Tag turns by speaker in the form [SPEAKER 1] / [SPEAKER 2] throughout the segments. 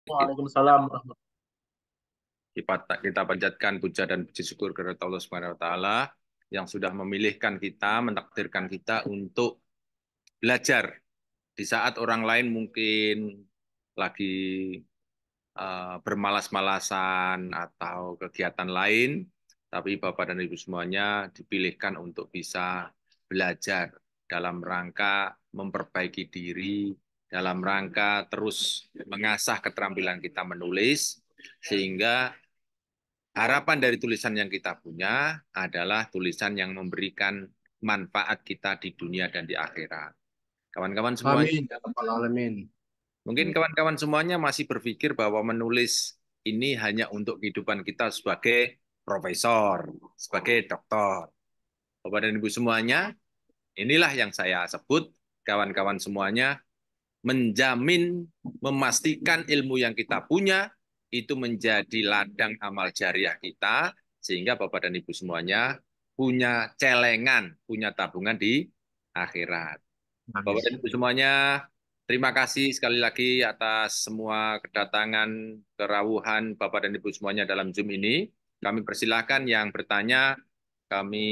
[SPEAKER 1] Waalaikumsalam warahmatullahi
[SPEAKER 2] Kita panjatkan puja dan puji syukur kepada Allah Subhanahu wa taala yang sudah memilihkan kita, menakdirkan kita untuk belajar di saat orang lain mungkin lagi bermalas-malasan atau kegiatan lain, tapi Bapak dan Ibu semuanya dipilihkan untuk bisa belajar dalam rangka memperbaiki diri, dalam rangka terus mengasah keterampilan kita menulis, sehingga harapan dari tulisan yang kita punya adalah tulisan yang memberikan manfaat kita di dunia dan di akhirat. Kawan-kawan semuanya,
[SPEAKER 1] Amin ya rabbal alamin.
[SPEAKER 2] mungkin kawan-kawan semuanya masih berpikir bahwa menulis ini hanya untuk kehidupan kita sebagai profesor, sebagai doktor. Bapak dan Ibu semuanya, inilah yang saya sebut kawan-kawan semuanya menjamin, memastikan ilmu yang kita punya itu menjadi ladang amal jariah kita, sehingga Bapak dan Ibu semuanya punya celengan, punya tabungan di akhirat. Bapak
[SPEAKER 1] Amin.
[SPEAKER 2] dan Ibu semuanya, terima kasih sekali lagi atas semua kedatangan, kerawuhan Bapak dan Ibu semuanya dalam Zoom ini. Kami persilahkan yang bertanya, kami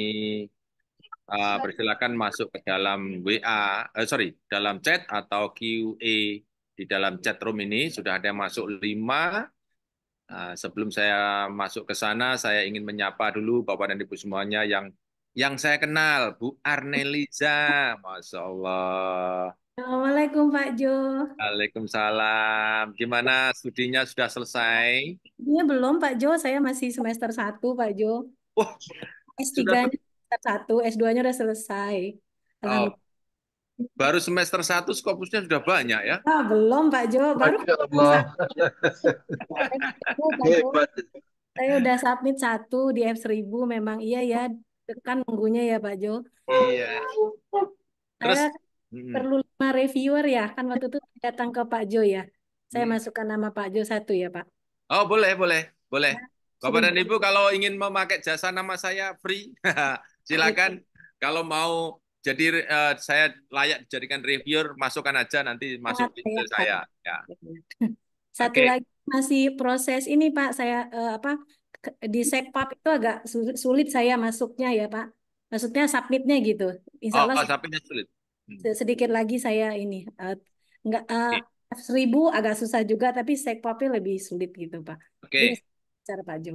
[SPEAKER 2] persilakan masuk ke dalam WA, dalam chat atau QA di dalam chat room ini. Sudah ada yang masuk 5. Sebelum saya masuk ke sana, saya ingin menyapa dulu Bapak dan Ibu semuanya yang saya kenal, Bu Arneliza, Masya Allah.
[SPEAKER 3] Assalamualaikum Pak Jo.
[SPEAKER 2] Waalaikumsalam. Gimana studinya sudah selesai?
[SPEAKER 3] Ini belum Pak Jo, saya masih semester 1 Pak Jo.
[SPEAKER 2] Wah, sudah
[SPEAKER 3] S3-nya semester 1, S2-nya udah selesai.
[SPEAKER 2] oh,
[SPEAKER 3] Alhamdulillah.
[SPEAKER 2] baru semester 1 Scopusnya sudah banyak ya.
[SPEAKER 3] Belum Pak Jo, baru
[SPEAKER 1] Masya
[SPEAKER 3] bisa.
[SPEAKER 1] Allah.
[SPEAKER 3] Pak Jo,
[SPEAKER 1] Hebat.
[SPEAKER 3] saya udah submit 1 di F1000 memang iya ya, tekan nunggunya ya Pak Jo.
[SPEAKER 2] Iya.
[SPEAKER 3] Saya
[SPEAKER 2] Terus, mm,
[SPEAKER 3] perlu 5 reviewer ya, kan waktu itu datang ke Pak Jo ya. Saya
[SPEAKER 2] mm.
[SPEAKER 3] masukkan nama Pak Jo 1 ya Pak.
[SPEAKER 2] Oh, boleh, boleh, boleh.
[SPEAKER 3] Ya,
[SPEAKER 2] Bapak
[SPEAKER 3] suruh
[SPEAKER 2] dan Ibu kalau ingin memakai jasa nama saya free, silakan. Kalau mau jadi saya layak dijadikan reviewer, masukkan aja nanti masuk
[SPEAKER 3] sangat
[SPEAKER 2] email
[SPEAKER 3] layak Pak.
[SPEAKER 2] saya. Ya,
[SPEAKER 3] Satu
[SPEAKER 2] oke.
[SPEAKER 3] lagi masih proses ini Pak, saya di Sekpap itu agak sulit saya masuknya ya Pak. Maksudnya submitnya gitu. Insya
[SPEAKER 2] Oh,
[SPEAKER 3] Allah
[SPEAKER 2] sapinya sulit. Hmm.
[SPEAKER 3] sedikit lagi saya ini nggak
[SPEAKER 2] Oke.
[SPEAKER 3] F1000 agak susah juga, tapi Sekpapnya lebih sulit gitu Pak. Jadi
[SPEAKER 2] Oke.
[SPEAKER 3] cara Pak Jo.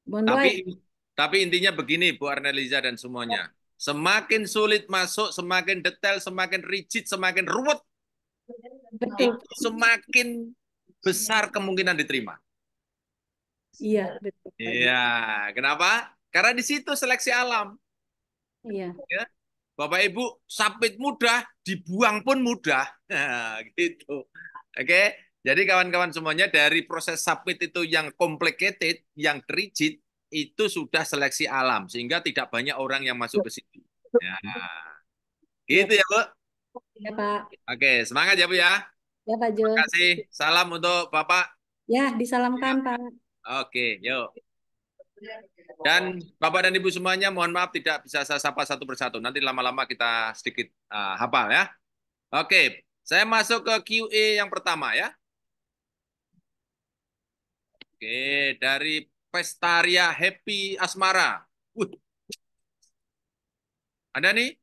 [SPEAKER 3] Mohon doa
[SPEAKER 2] Tapi
[SPEAKER 3] ya.
[SPEAKER 2] tapi intinya begini, Bu Arneliza dan semuanya. Semakin sulit masuk, semakin detail, semakin rigid, semakin ruwet,
[SPEAKER 3] Betul.
[SPEAKER 2] itu semakin besar kemungkinan diterima.
[SPEAKER 3] Iya, betul Pak Jo.
[SPEAKER 2] Iya, kenapa? Karena di situ seleksi alam.
[SPEAKER 3] Iya.
[SPEAKER 2] Ya. Bapak Ibu, submit mudah, dibuang pun mudah. Nah, gitu. Oke, jadi kawan-kawan semuanya dari proses submit itu yang complicated, yang rigid, itu sudah seleksi alam, sehingga tidak banyak orang yang masuk ke situ. Ya,
[SPEAKER 3] Iya,
[SPEAKER 2] gitu ya, Bu.
[SPEAKER 3] ya Pak.
[SPEAKER 2] Oke, semangat ya, Bu ya.
[SPEAKER 3] Ya Pak Jo.
[SPEAKER 2] Terima kasih. Salam untuk Bapak.
[SPEAKER 3] Ya, disalamkan
[SPEAKER 2] Ya.
[SPEAKER 3] Pak.
[SPEAKER 2] Oke, yuk. Dan Bapak dan Ibu semuanya, mohon maaf tidak bisa saya sapa satu persatu. Nanti lama-lama kita sedikit hafal ya. Oke, saya masuk ke QA yang pertama ya. Oke, dari Pestaria Happy Asmara. Wih, ada nih?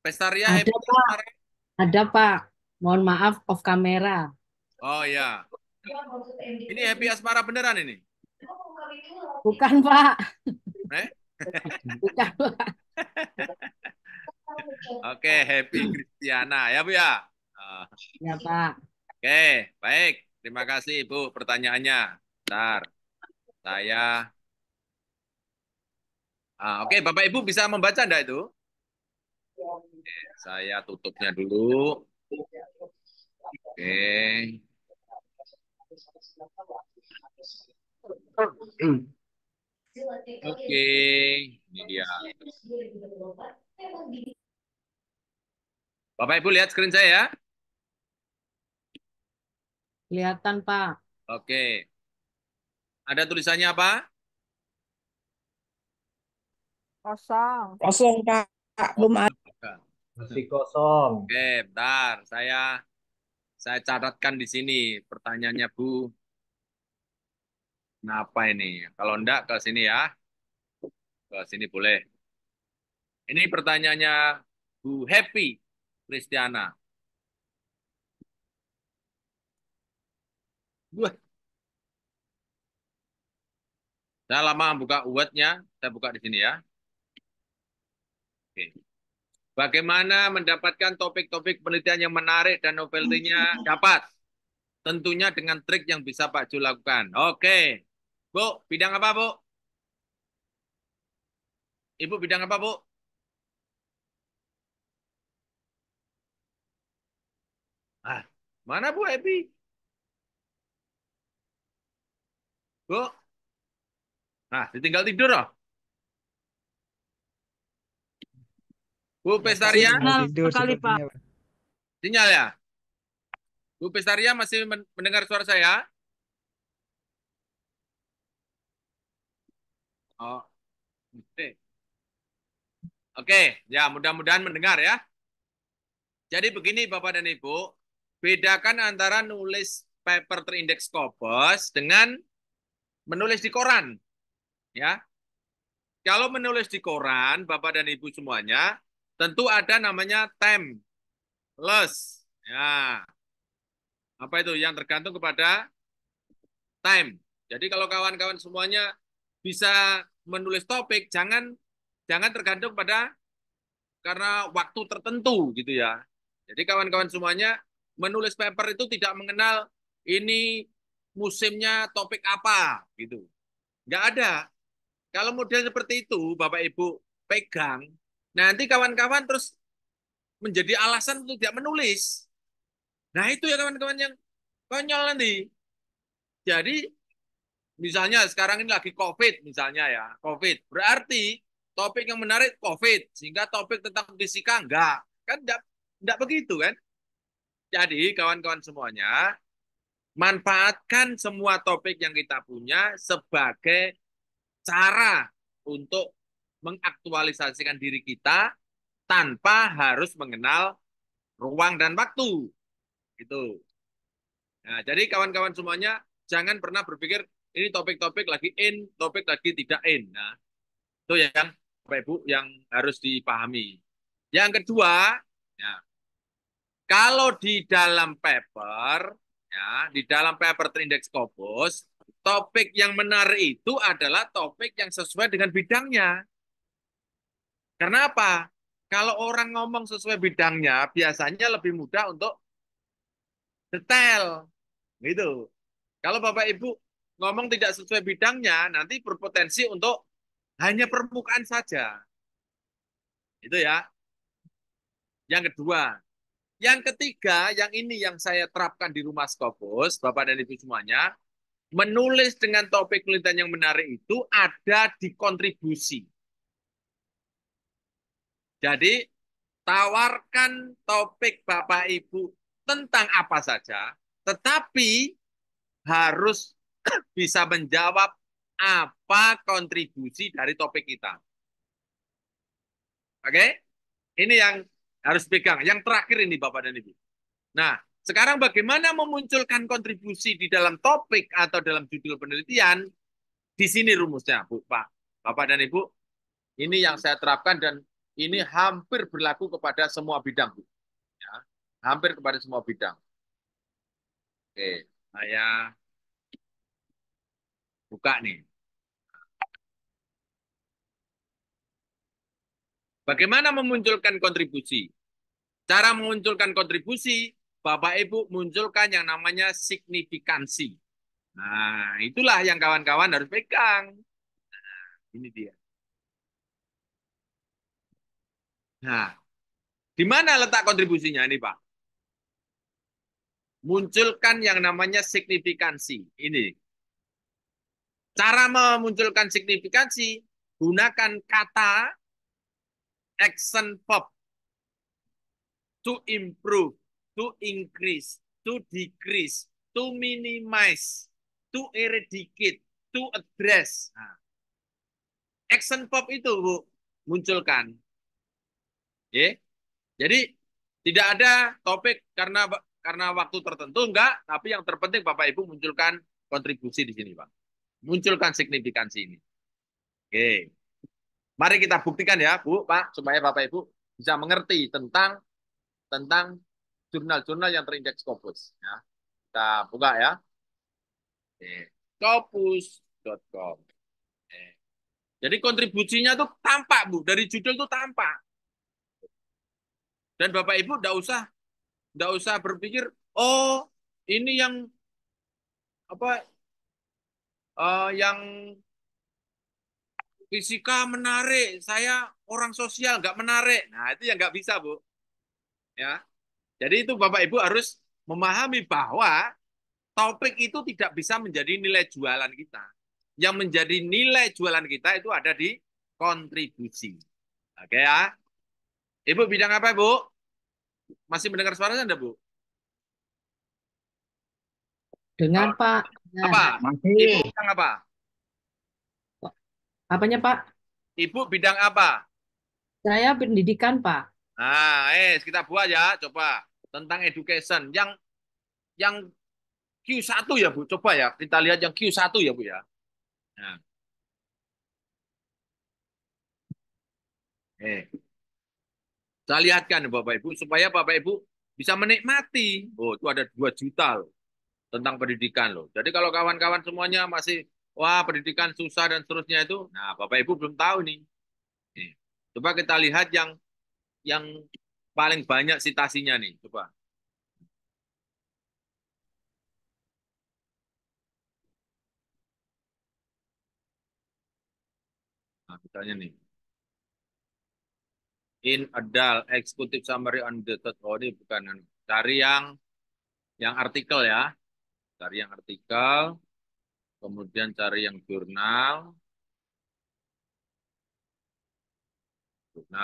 [SPEAKER 2] Pestaria
[SPEAKER 4] Ada
[SPEAKER 2] Happy
[SPEAKER 4] Pak,
[SPEAKER 2] Asmara.
[SPEAKER 4] ada Pak. Mohon maaf off kamera.
[SPEAKER 2] Oh ya, ini Happy Asmara beneran ini?
[SPEAKER 4] Bukan Pak,
[SPEAKER 2] Eh?
[SPEAKER 4] bukan Pak.
[SPEAKER 2] Oke, Happy Christiana ya Bu ya. Ah,
[SPEAKER 4] Ya Pak.
[SPEAKER 2] Oke, baik. Terima kasih Ibu pertanyaannya. Bentar, saya. Oke, Bapak Ibu bisa membaca enggak itu? Saya tutupnya dulu. Oke. Oke, ini dia. Bapak Ibu lihat screen saya ya.
[SPEAKER 4] Kelihatan Pak.
[SPEAKER 2] Oke. Ada tulisannya apa?
[SPEAKER 5] Kosong.
[SPEAKER 6] Kosong Pak,
[SPEAKER 2] Oh,
[SPEAKER 6] belum ada.
[SPEAKER 1] Masih kosong.
[SPEAKER 2] Oke, bentar. Saya catatkan di sini pertanyaannya Bu. Kenapa ini? Kalau enggak ke sini ya. Ke sini boleh. Ini pertanyaannya Bu Happy Kristiana. Wah, saya lama buka uatnya. Saya buka di sini ya. Oke. Bagaimana mendapatkan topik-topik penelitian yang menarik dan novelty-nya dapat? Tentunya dengan trik yang bisa Pak Ju lakukan. Oke. Bu, bidang apa, Bu? Ibu bidang apa, Bu? Ah, mana Bu Happy? Bu? Nah, ditinggal tidur loh. Bu
[SPEAKER 5] Ya Pak,
[SPEAKER 2] Pestaria,
[SPEAKER 5] tinggal tidur
[SPEAKER 4] Kali, Pak.
[SPEAKER 5] sepertinya.
[SPEAKER 2] sinyal ya? Bu Pestaria masih mendengar suara saya? Oh, oke. Oke, ya mudah-mudahan mendengar ya. Jadi begini Bapak dan Ibu, bedakan antara nulis paper terindeks Scopus dengan menulis di koran. Ya, kalau menulis di koran, Bapak dan Ibu semuanya, tentu ada namanya timeless. Ya, apa itu? Yang tergantung kepada time. Jadi kalau kawan-kawan semuanya bisa menulis topik, jangan tergantung pada karena waktu tertentu gitu ya. Jadi kawan-kawan semuanya menulis paper itu tidak mengenal ini musimnya topik apa gitu. Nggak ada. Kalau model seperti itu Bapak Ibu pegang, nanti kawan-kawan terus menjadi alasan untuk tidak menulis. Nah itu ya kawan-kawan yang konyol nanti. Jadi misalnya sekarang ini lagi COVID misalnya ya, COVID. Berarti topik yang menarik COVID, sehingga topik tentang fisika enggak. Kan enggak begitu kan? Jadi kawan-kawan semuanya, manfaatkan semua topik yang kita punya sebagai cara untuk mengaktualisasikan diri kita tanpa harus mengenal ruang dan waktu. Gitu. Nah, jadi kawan-kawan semuanya jangan pernah berpikir ini topik-topik lagi in, topik lagi tidak in. Nah, itu yang Bapak Ibu yang harus dipahami. Yang kedua, ya, kalau di dalam paper, ya, di dalam paper terindeks Scopus, topik yang menarik itu adalah topik yang sesuai dengan bidangnya. Karena apa? Kalau orang ngomong sesuai bidangnya, biasanya lebih mudah untuk detail. Gitu. Kalau Bapak Ibu ngomong tidak sesuai bidangnya, nanti berpotensi untuk hanya permukaan saja. Itu ya. Yang kedua. Yang ketiga, yang ini yang saya terapkan di rumah Scopus, Bapak dan Ibu semuanya, menulis dengan topik penelitian yang menarik itu ada di kontribusi. Jadi, tawarkan topik Bapak Ibu tentang apa saja, tetapi harus bisa menjawab apa kontribusi dari topik kita. Oke? Ini yang harus pegang. Yang terakhir ini Bapak dan Ibu. Nah, sekarang bagaimana memunculkan kontribusi di dalam topik atau dalam judul penelitian? Di sini rumusnya, Bu, Pak. Bapak dan Ibu, ini yang saya terapkan dan ini hampir berlaku kepada semua bidang, Bu. Ya, hampir kepada semua bidang. Oke, saya buka nih. Bagaimana memunculkan kontribusi? Cara memunculkan kontribusi, Bapak Ibu munculkan yang namanya signifikansi. Nah, itulah yang kawan-kawan harus pegang. Ini dia. Nah, di mana letak kontribusinya ini, Pak? Munculkan yang namanya signifikansi. Ini. Cara memunculkan signifikansi, gunakan kata action verb. To improve, to increase, to decrease, to minimize, to eradicate, to address. Nah, action verb itu, Bu, munculkan. Oke. Jadi tidak ada topik karena waktu tertentu enggak, tapi yang terpenting Bapak Ibu munculkan kontribusi di sini, Pak. Munculkan signifikansi ini. Oke. Mari kita buktikan ya, Bu, Pak, supaya Bapak Ibu bisa mengerti tentang tentang jurnal-jurnal yang terindeks Scopus. Ya. Kita buka ya. Scopus.com. Jadi kontribusinya tuh tampak, Bu. Dari judul tuh tampak. Dan Bapak Ibu enggak usah berpikir, oh, ini yang apa yang fisika menarik, saya orang sosial nggak menarik. Nah, itu yang nggak bisa, Bu. Ya. Jadi itu Bapak Ibu harus memahami bahwa topik itu tidak bisa menjadi nilai jualan kita. Yang menjadi nilai jualan kita itu ada di kontribusi. Oke ya. Ibu bidang apa, Bu? Masih mendengar suara Anda, Bu?
[SPEAKER 4] Dengar, Pak. Dengar.
[SPEAKER 2] Apa?
[SPEAKER 1] Masih.
[SPEAKER 2] Ibu bidang apa?
[SPEAKER 4] Apanya, Pak?
[SPEAKER 2] Ibu bidang apa?
[SPEAKER 4] Saya pendidikan, Pak.
[SPEAKER 2] Nah, kita buat ya, coba tentang education yang Q1 ya, Bu. Coba ya, kita lihat yang Q1 ya, Bu ya. Nah, saya lihatkan Bapak Ibu supaya Bapak Ibu bisa menikmati. Oh, itu ada 2 juta loh tentang pendidikan loh. Jadi kalau kawan-kawan semuanya masih wah pendidikan susah dan seterusnya itu, nah Bapak Ibu belum tahu nih. Nih. Coba kita lihat yang paling banyak citasinya nih, coba. Nah, misalnya nih. In adult executive summary on the third, oh ini bukan. Cari yang artikel ya. Cari yang artikel, kemudian cari yang jurnal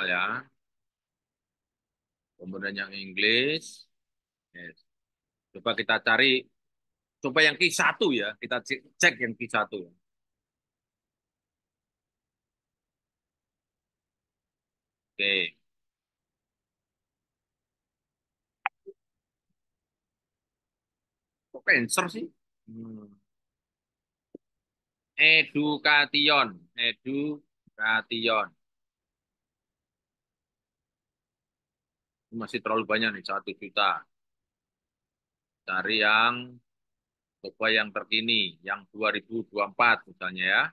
[SPEAKER 2] ya. Kemudian yang English. Yes. Coba kita cari, coba yang Q1 ya, kita cek yang Q1. Oke. Kok cancer sih? Education. Education. Masih terlalu banyak nih, 1 juta. Cari coba yang terkini, yang 2024 misalnya ya.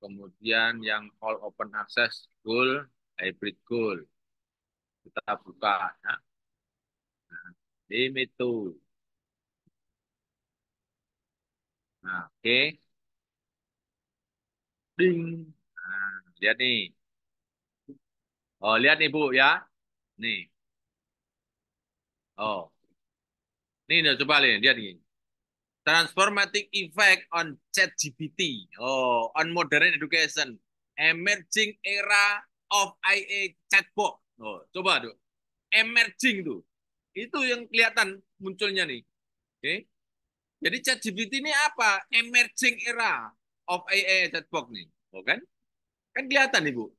[SPEAKER 2] Kemudian yang all open access goal, hybrid goal. Kita buka ya. Nah, limit tuh. Nah, oke. Ding. Nah, lihat nih. Oh, lihat nih Bu ya. Nih. Oh, ini coba lihat nih. Transformative effect on ChatGPT. Oh, on modern education. Emerging era of IA chatbot. Oh, coba tuh. Emerging tuh. Itu yang kelihatan munculnya nih. Oke. Jadi ChatGPT ini apa? Emerging era of AI chatbot nih. Oh kan? Kan kelihatan nih, Bu.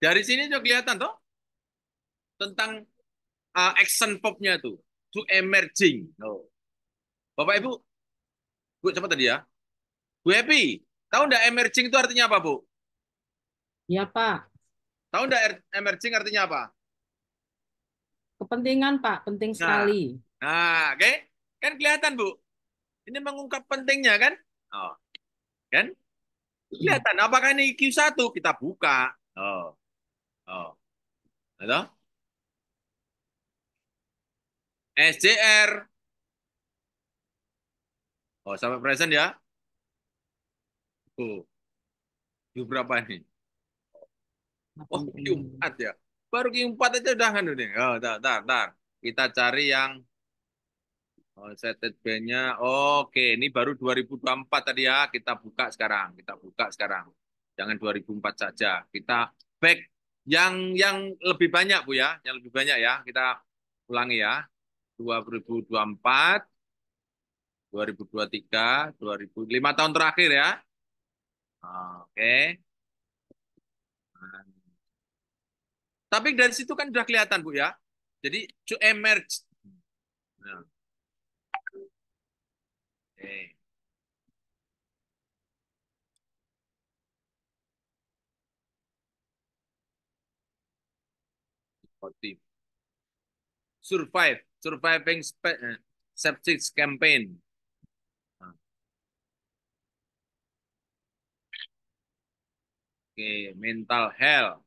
[SPEAKER 2] Dari sini juga kelihatan toh tentang action pop-nya tuh. To emerging. Oh. Bapak Ibu, Bu siapa tadi ya? Bu Happy, tahu nggak emerging itu artinya apa, Bu?
[SPEAKER 4] Ya, Pak.
[SPEAKER 2] Tahu nggak emerging artinya apa?
[SPEAKER 4] Kepentingan, Pak. Penting
[SPEAKER 2] Nah,
[SPEAKER 4] sekali.
[SPEAKER 2] nah, oke. Kan kelihatan, Bu. Ini mengungkap pentingnya kan? Oh, kan? Kelihatan. Apakah ini Q1? Kita buka. Oh, oh. Gitu? SJR. Oh, sampai present ya. Tuh, berapa ini? Oh, Q4 ya. Baru Q4 aja udah kan udah. Oh, tar. Kita cari yang setted band-nya. Oke, ini baru 2024 tadi ya. Kita buka sekarang. Jangan 2004 saja. Kita back yang lebih banyak, Bu ya. Yang lebih banyak ya. Kita ulangi ya. 2024, 2023, 2005 tahun terakhir ya. Oke. Tapi dari situ kan sudah kelihatan, Bu ya. Jadi to emerge. Nah, oke. Motif. Surviving sepsis campaign. Nah, oke, mental health.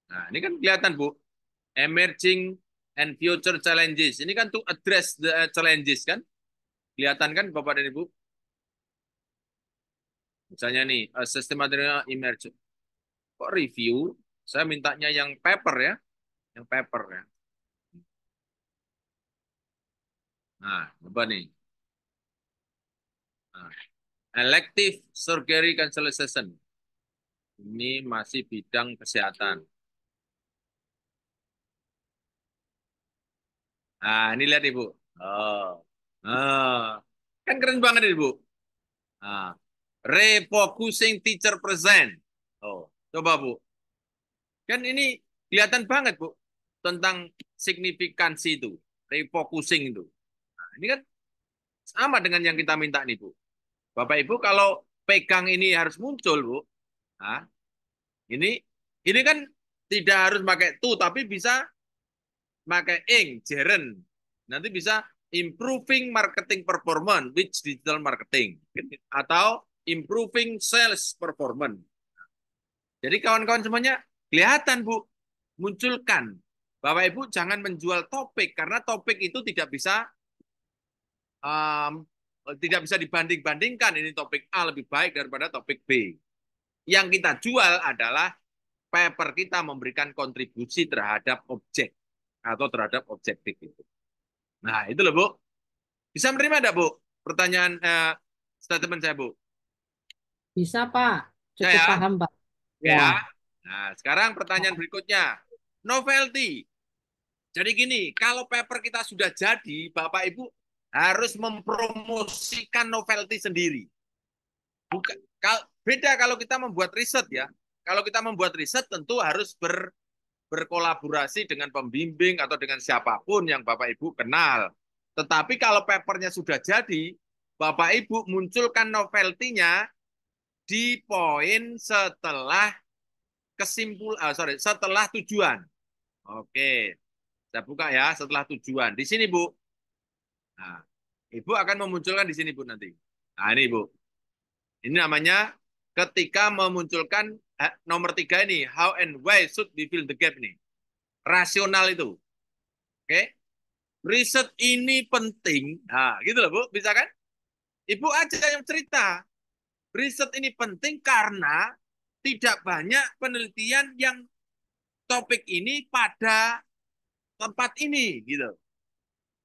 [SPEAKER 2] Nah, ini kan kelihatan, Bu. Emerging and future challenges. Ini kan to address the challenges kan? Kelihatan kan Bapak dan Ibu? Misalnya nih, systematic emerging. Kok review? Saya mintanya yang paper ya. Yang paper ya. Nah, apa nih? Nah, elective surgery cancellation. Ini masih bidang kesehatan. Nah, ini lihat Ibu. Oh. Nah, kan keren banget Ibu. Nah, refocusing teacher present. Oh, coba Bu. Kan ini kelihatan banget, Bu, tentang signifikansi itu, refocusing itu. Nah, ini kan sama dengan yang kita minta nih, Bu. Bapak Ibu kalau pegang ini harus muncul, Bu. Nah, ini kan tidak harus pakai to, tapi bisa pakai ing, jeren. Nanti bisa improving marketing performance with digital marketing atau improving sales performance. Jadi kawan-kawan semuanya kelihatan, Bu, munculkan. Bapak Ibu jangan menjual topik karena topik itu um, tidak bisa dibanding-bandingkan. Ini topik A lebih baik daripada topik B. Yang kita jual adalah paper kita memberikan kontribusi terhadap objek atau terhadap objektif itu. Nah, itu loh, Bu. Bisa menerima enggak, Bu? Pertanyaan statement saya, Bu.
[SPEAKER 4] Bisa, Pak.
[SPEAKER 2] Ya,
[SPEAKER 4] Cukup
[SPEAKER 2] ya.
[SPEAKER 4] paham, Pak.
[SPEAKER 2] Ya.
[SPEAKER 4] Ya.
[SPEAKER 2] Nah, sekarang pertanyaan berikutnya. Novelty. Jadi gini, kalau paper kita sudah jadi, Bapak Ibu harus mempromosikan novelty sendiri. Bukan, beda kalau kita membuat riset ya. Kalau kita membuat riset tentu harus berkolaborasi dengan pembimbing atau dengan siapapun yang Bapak Ibu kenal. Tetapi kalau papernya sudah jadi, Bapak Ibu munculkan novelty-nya di poin setelah setelah tujuan. Oke, saya buka ya setelah tujuan. Di sini, Bu. Nah, Ibu akan memunculkan di sini, Bu, nanti. Nah, ini, Bu. Ini namanya ketika memunculkan nomor 3 ini, how and why should we fill the gap nih. Rasional itu. Oke. Riset ini penting. Nah, gitu loh, Bu. Bisa kan? Ibu aja yang cerita. Riset ini penting karena tidak banyak penelitian yang topik ini pada tempat ini, gitu.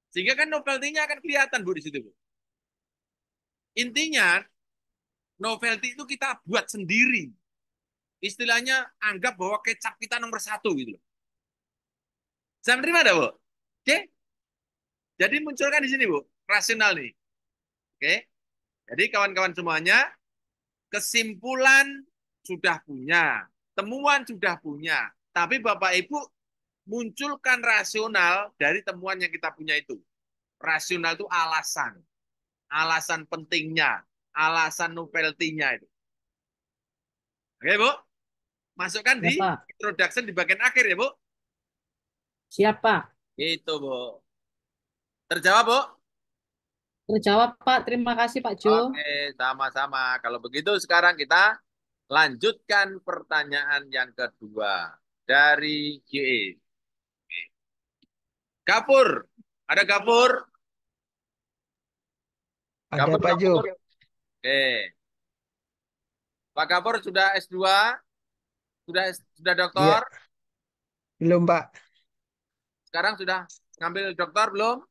[SPEAKER 2] Sehingga kan novelty-nya akan kelihatan, Bu, di situ, Bu. Intinya, novelty itu kita buat sendiri. Istilahnya, anggap bahwa kecap kita nomor 1, gitu. Saya menerima ada, Bu? Oke? Jadi munculkan di sini, Bu. Rasional nih. Oke? Jadi kawan-kawan semuanya, kesimpulan sudah punya, temuan sudah punya. Tapi Bapak Ibu munculkan rasional dari temuan yang kita punya itu. Rasional itu alasan. Alasan pentingnya, alasan novelty-nya itu. Oke, Bu? Masukkan
[SPEAKER 4] Ya,
[SPEAKER 2] di
[SPEAKER 4] Pak.
[SPEAKER 2] introduction di bagian akhir ya, Bu?
[SPEAKER 4] Siap, Pak.
[SPEAKER 2] Itu, Bu. Terjawab, Bu?
[SPEAKER 4] Terjawab, Pak. Terima kasih, Pak Jo.
[SPEAKER 2] Oke, sama-sama. Kalau begitu sekarang kita lanjutkan pertanyaan yang kedua dari GE. Gapur. Ada Gapur?
[SPEAKER 5] Ada
[SPEAKER 2] Gapur,
[SPEAKER 5] Pak Jo.
[SPEAKER 2] Gapur. Oke. Pak Gapur sudah S2? Sudah doktor?
[SPEAKER 5] Iya, belum Pak.
[SPEAKER 2] Sekarang sudah ngambil doktor belum?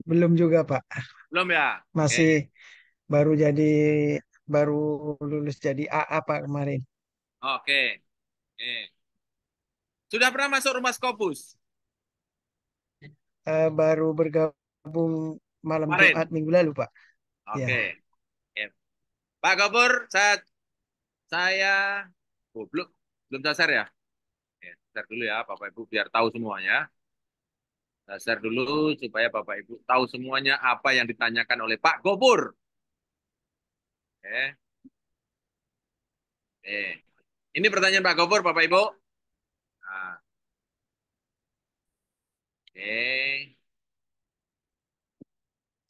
[SPEAKER 5] Belum juga Pak.
[SPEAKER 2] Belum ya?
[SPEAKER 5] Masih baru lulus jadi AA Pak kemarin.
[SPEAKER 2] Oke. Oke. Sudah pernah masuk rumah Scopus?
[SPEAKER 5] Baru bergabung malam
[SPEAKER 2] Kemarin?
[SPEAKER 5] Jumat minggu lalu Pak.
[SPEAKER 2] Oke.
[SPEAKER 5] Ya.
[SPEAKER 2] Oke. Pak Gapur, saya Oh, belum dasar ya? Ya, dasar dulu ya, Bapak Ibu biar tahu semuanya. Dasar dulu supaya Bapak Ibu tahu semuanya apa yang ditanyakan oleh Pak Gopur. Oke. Ini pertanyaan Pak Gopur, Bapak Ibu. Nah, oke.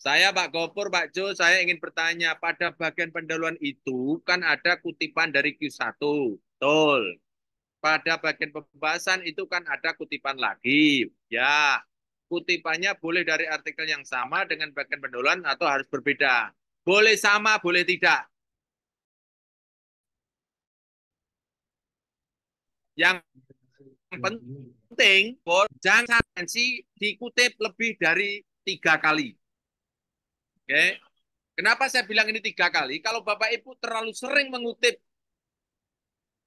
[SPEAKER 2] Saya Pak Gopur, Pak Jo, saya ingin bertanya, pada bagian pendahuluan itu kan ada kutipan dari Q1. Betul. Pada bagian pembahasan itu kan ada kutipan lagi. Ya, kutipannya boleh dari artikel yang sama dengan bagian pendahuluan atau harus berbeda. Boleh sama, boleh tidak. Yang penting, jangan dikutip lebih dari 3 kali. Oke. Kenapa saya bilang ini 3 kali? Kalau Bapak Ibu terlalu sering mengutip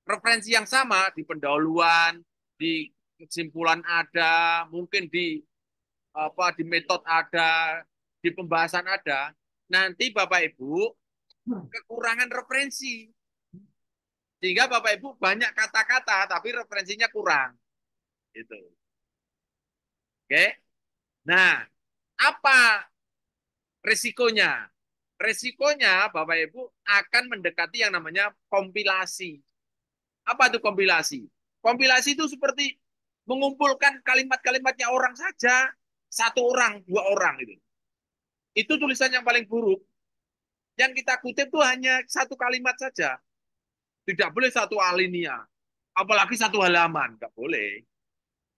[SPEAKER 2] referensi yang sama di pendahuluan, di kesimpulan ada, mungkin di metode ada, di pembahasan ada, nanti Bapak Ibu kekurangan referensi. Sehingga Bapak Ibu banyak kata-kata tapi referensinya kurang. Gitu. Oke. Nah, apa resikonya? Resikonya Bapak Ibu akan mendekati yang namanya kompilasi. Apa itu kompilasi? Kompilasi itu seperti mengumpulkan kalimat-kalimatnya orang saja, 1 orang, 2 orang itu. Itu tulisan yang paling buruk. Yang kita kutip itu hanya 1 kalimat saja. Tidak boleh 1 alinea. Apalagi 1 halaman. Tidak boleh.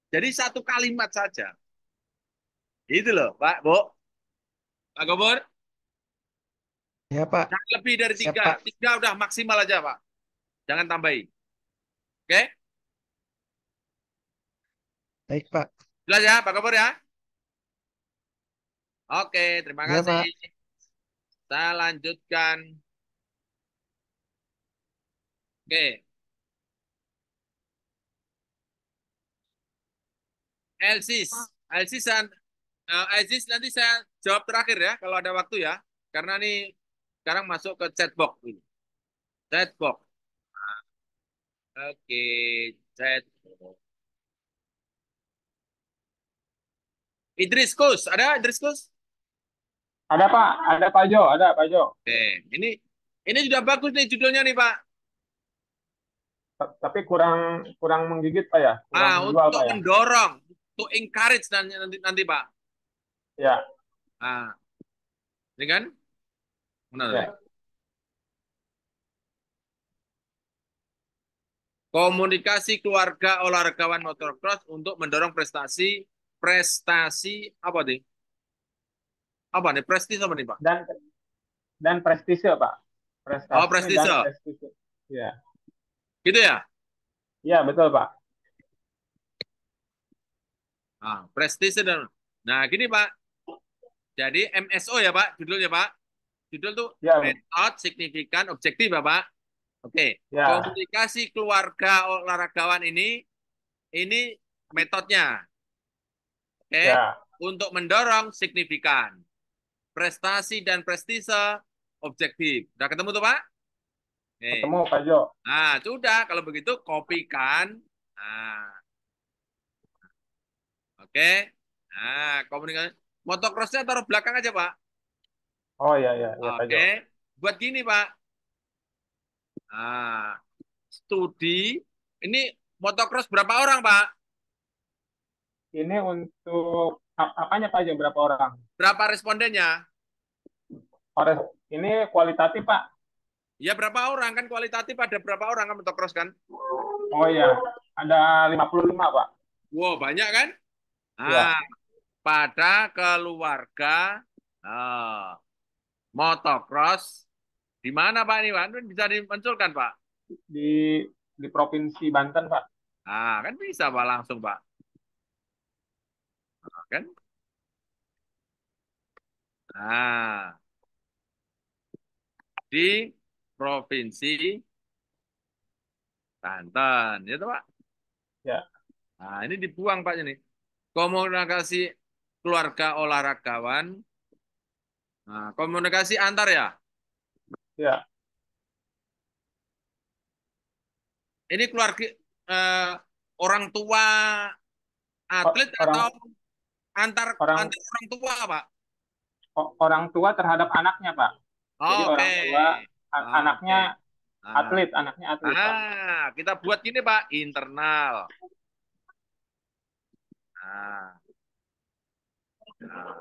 [SPEAKER 2] Jadi 1 kalimat saja. Itu loh, Pak, Bu. Pak Gobor.
[SPEAKER 5] Ya, Pak.
[SPEAKER 2] Jangan lebih dari
[SPEAKER 5] Siap,
[SPEAKER 2] 3.
[SPEAKER 5] Pak.
[SPEAKER 2] 3 udah maksimal aja, Pak. Jangan tambahin. Oke?
[SPEAKER 5] Baik, Pak.
[SPEAKER 2] Jelas ya, Pak Gobor ya? Oke, terima
[SPEAKER 5] Ya,
[SPEAKER 2] kasih.
[SPEAKER 5] Pak.
[SPEAKER 2] Saya lanjutkan. Oke. Elsis. Elsis nanti saya jawab terakhir ya, kalau ada waktu ya. Karena ini sekarang masuk ke chatbox. Chatbox. Oke, chatbox. Idris Kus, ada Idris Kus?
[SPEAKER 1] Ada Pak Jo, ada Pak Jo.
[SPEAKER 2] Oke, ini sudah bagus nih judulnya nih Pak.
[SPEAKER 1] Tapi kurang kurang menggigit Pak ya, kurang menjual
[SPEAKER 2] Untuk
[SPEAKER 1] Pak ya.
[SPEAKER 2] mendorong, untuk encourage nanti Pak.
[SPEAKER 1] Ya,
[SPEAKER 2] Nah, ini kan? Mana tadi?
[SPEAKER 1] ya.
[SPEAKER 2] Komunikasi keluarga olahragawan motocross untuk mendorong prestasi apa nih? Apa nih? Prestis apa nih Pak?
[SPEAKER 1] Dan prestise Pak.
[SPEAKER 2] Oh,
[SPEAKER 1] Prestasi dan
[SPEAKER 2] prestise.
[SPEAKER 1] prestise. Ya.
[SPEAKER 2] Gitu ya?
[SPEAKER 1] Ya, betul Pak.
[SPEAKER 2] Prestise dan nah gini Pak. Jadi MSO ya Pak, judulnya Pak. Judul tuh
[SPEAKER 1] Ya,
[SPEAKER 2] method signifikan objektif ya Pak. Oke.
[SPEAKER 1] ya.
[SPEAKER 2] Komunikasi keluarga olahragawan ini metodenya. Oke.
[SPEAKER 1] Ya.
[SPEAKER 2] Untuk mendorong signifikan. Prestasi dan prestise objektif. Udah ketemu tuh Pak? Nih.
[SPEAKER 1] Ketemu Pak Jo.
[SPEAKER 2] Nah, sudah kalau begitu kopikan. Nah, oke. Nah, komunikasi motocrossnya taruh belakang aja Pak.
[SPEAKER 1] Oh ya ya ya Pak Jo.
[SPEAKER 2] Oke. Buat gini Pak. Nah, studi ini motocross berapa orang Pak?
[SPEAKER 1] Ini untuk apanya Pak Jo, berapa orang?
[SPEAKER 2] Berapa respondennya?
[SPEAKER 1] Ini kualitatif Pak.
[SPEAKER 2] Ya berapa orang kan kualitatif ada berapa orang kan motocross kan?
[SPEAKER 1] Oh ya, ada 55 Pak.
[SPEAKER 2] Wow, banyak kan?
[SPEAKER 1] Ya.
[SPEAKER 2] Nah, pada keluarga motocross di mana Pak ini Pak? Bisa dimunculkan Pak?
[SPEAKER 1] Di Provinsi Banten Pak.
[SPEAKER 2] Nah, kan bisa Pak langsung Pak. Nah, kan? Nah, di Provinsi Banten, ya toh, Pak?
[SPEAKER 1] Ya.
[SPEAKER 2] Nah, ini dibuang Pak ini. Komunikasi keluarga olahragawan. Nah, komunikasi antar ya.
[SPEAKER 1] Ya.
[SPEAKER 2] Ini keluarga orang tua
[SPEAKER 1] O-
[SPEAKER 2] atlet
[SPEAKER 1] Orang
[SPEAKER 2] atau antar
[SPEAKER 1] orang
[SPEAKER 2] antar orang tua, Pak?
[SPEAKER 1] orang tua terhadap anaknya, Pak. Jadi
[SPEAKER 2] Oke.
[SPEAKER 1] orang tua
[SPEAKER 2] Oke.
[SPEAKER 1] anaknya
[SPEAKER 2] Ah,
[SPEAKER 1] anaknya atlet, Pak.
[SPEAKER 2] kita buat gini, Pak, internal. Nah, nah.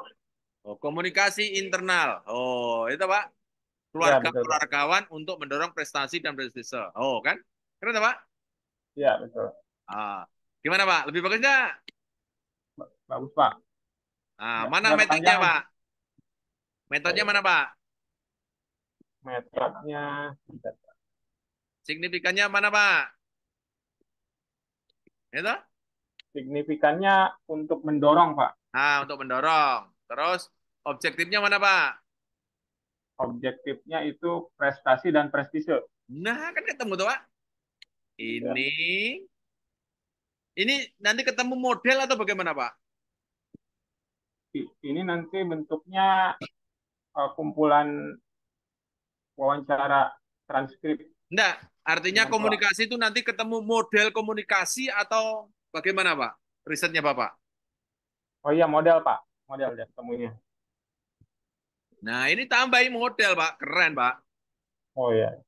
[SPEAKER 2] Oh, komunikasi internal. Oh, itu Pak.
[SPEAKER 1] Ya,
[SPEAKER 2] Keluarga
[SPEAKER 1] betul, Pak.
[SPEAKER 2] keluargawan untuk mendorong prestasi dan prestise. Oh, kan? Keren, Pak?
[SPEAKER 1] Ya, betul.
[SPEAKER 2] Ah, gimana, Pak? Lebih bagus nggak?
[SPEAKER 1] Bagus, Pak.
[SPEAKER 2] Mana
[SPEAKER 1] Nggak
[SPEAKER 2] metodenya,
[SPEAKER 1] kepanjangan.
[SPEAKER 2] Pak? Metodenya mana, Pak?
[SPEAKER 1] Metodenya
[SPEAKER 2] Signifikannya mana, Pak? Itu?
[SPEAKER 1] signifikannya untuk mendorong, Pak.
[SPEAKER 2] Untuk mendorong. Terus, objektifnya mana, Pak?
[SPEAKER 1] Objektifnya itu prestasi dan prestise.
[SPEAKER 2] Nah, kan ketemu tuh, Pak.
[SPEAKER 1] Ya.
[SPEAKER 2] Ini nanti ketemu model atau bagaimana, Pak?
[SPEAKER 1] Ini nanti bentuknya kumpulan wawancara transkrip
[SPEAKER 2] Enggak, artinya
[SPEAKER 1] dengan
[SPEAKER 2] komunikasi itu nanti ketemu model komunikasi atau bagaimana, Pak? Risetnya Bapak.
[SPEAKER 1] oh iya model, Pak. Model ya ketemunya.
[SPEAKER 2] Nah, ini tambahin model, Pak. Keren, Pak.
[SPEAKER 1] Oh iya,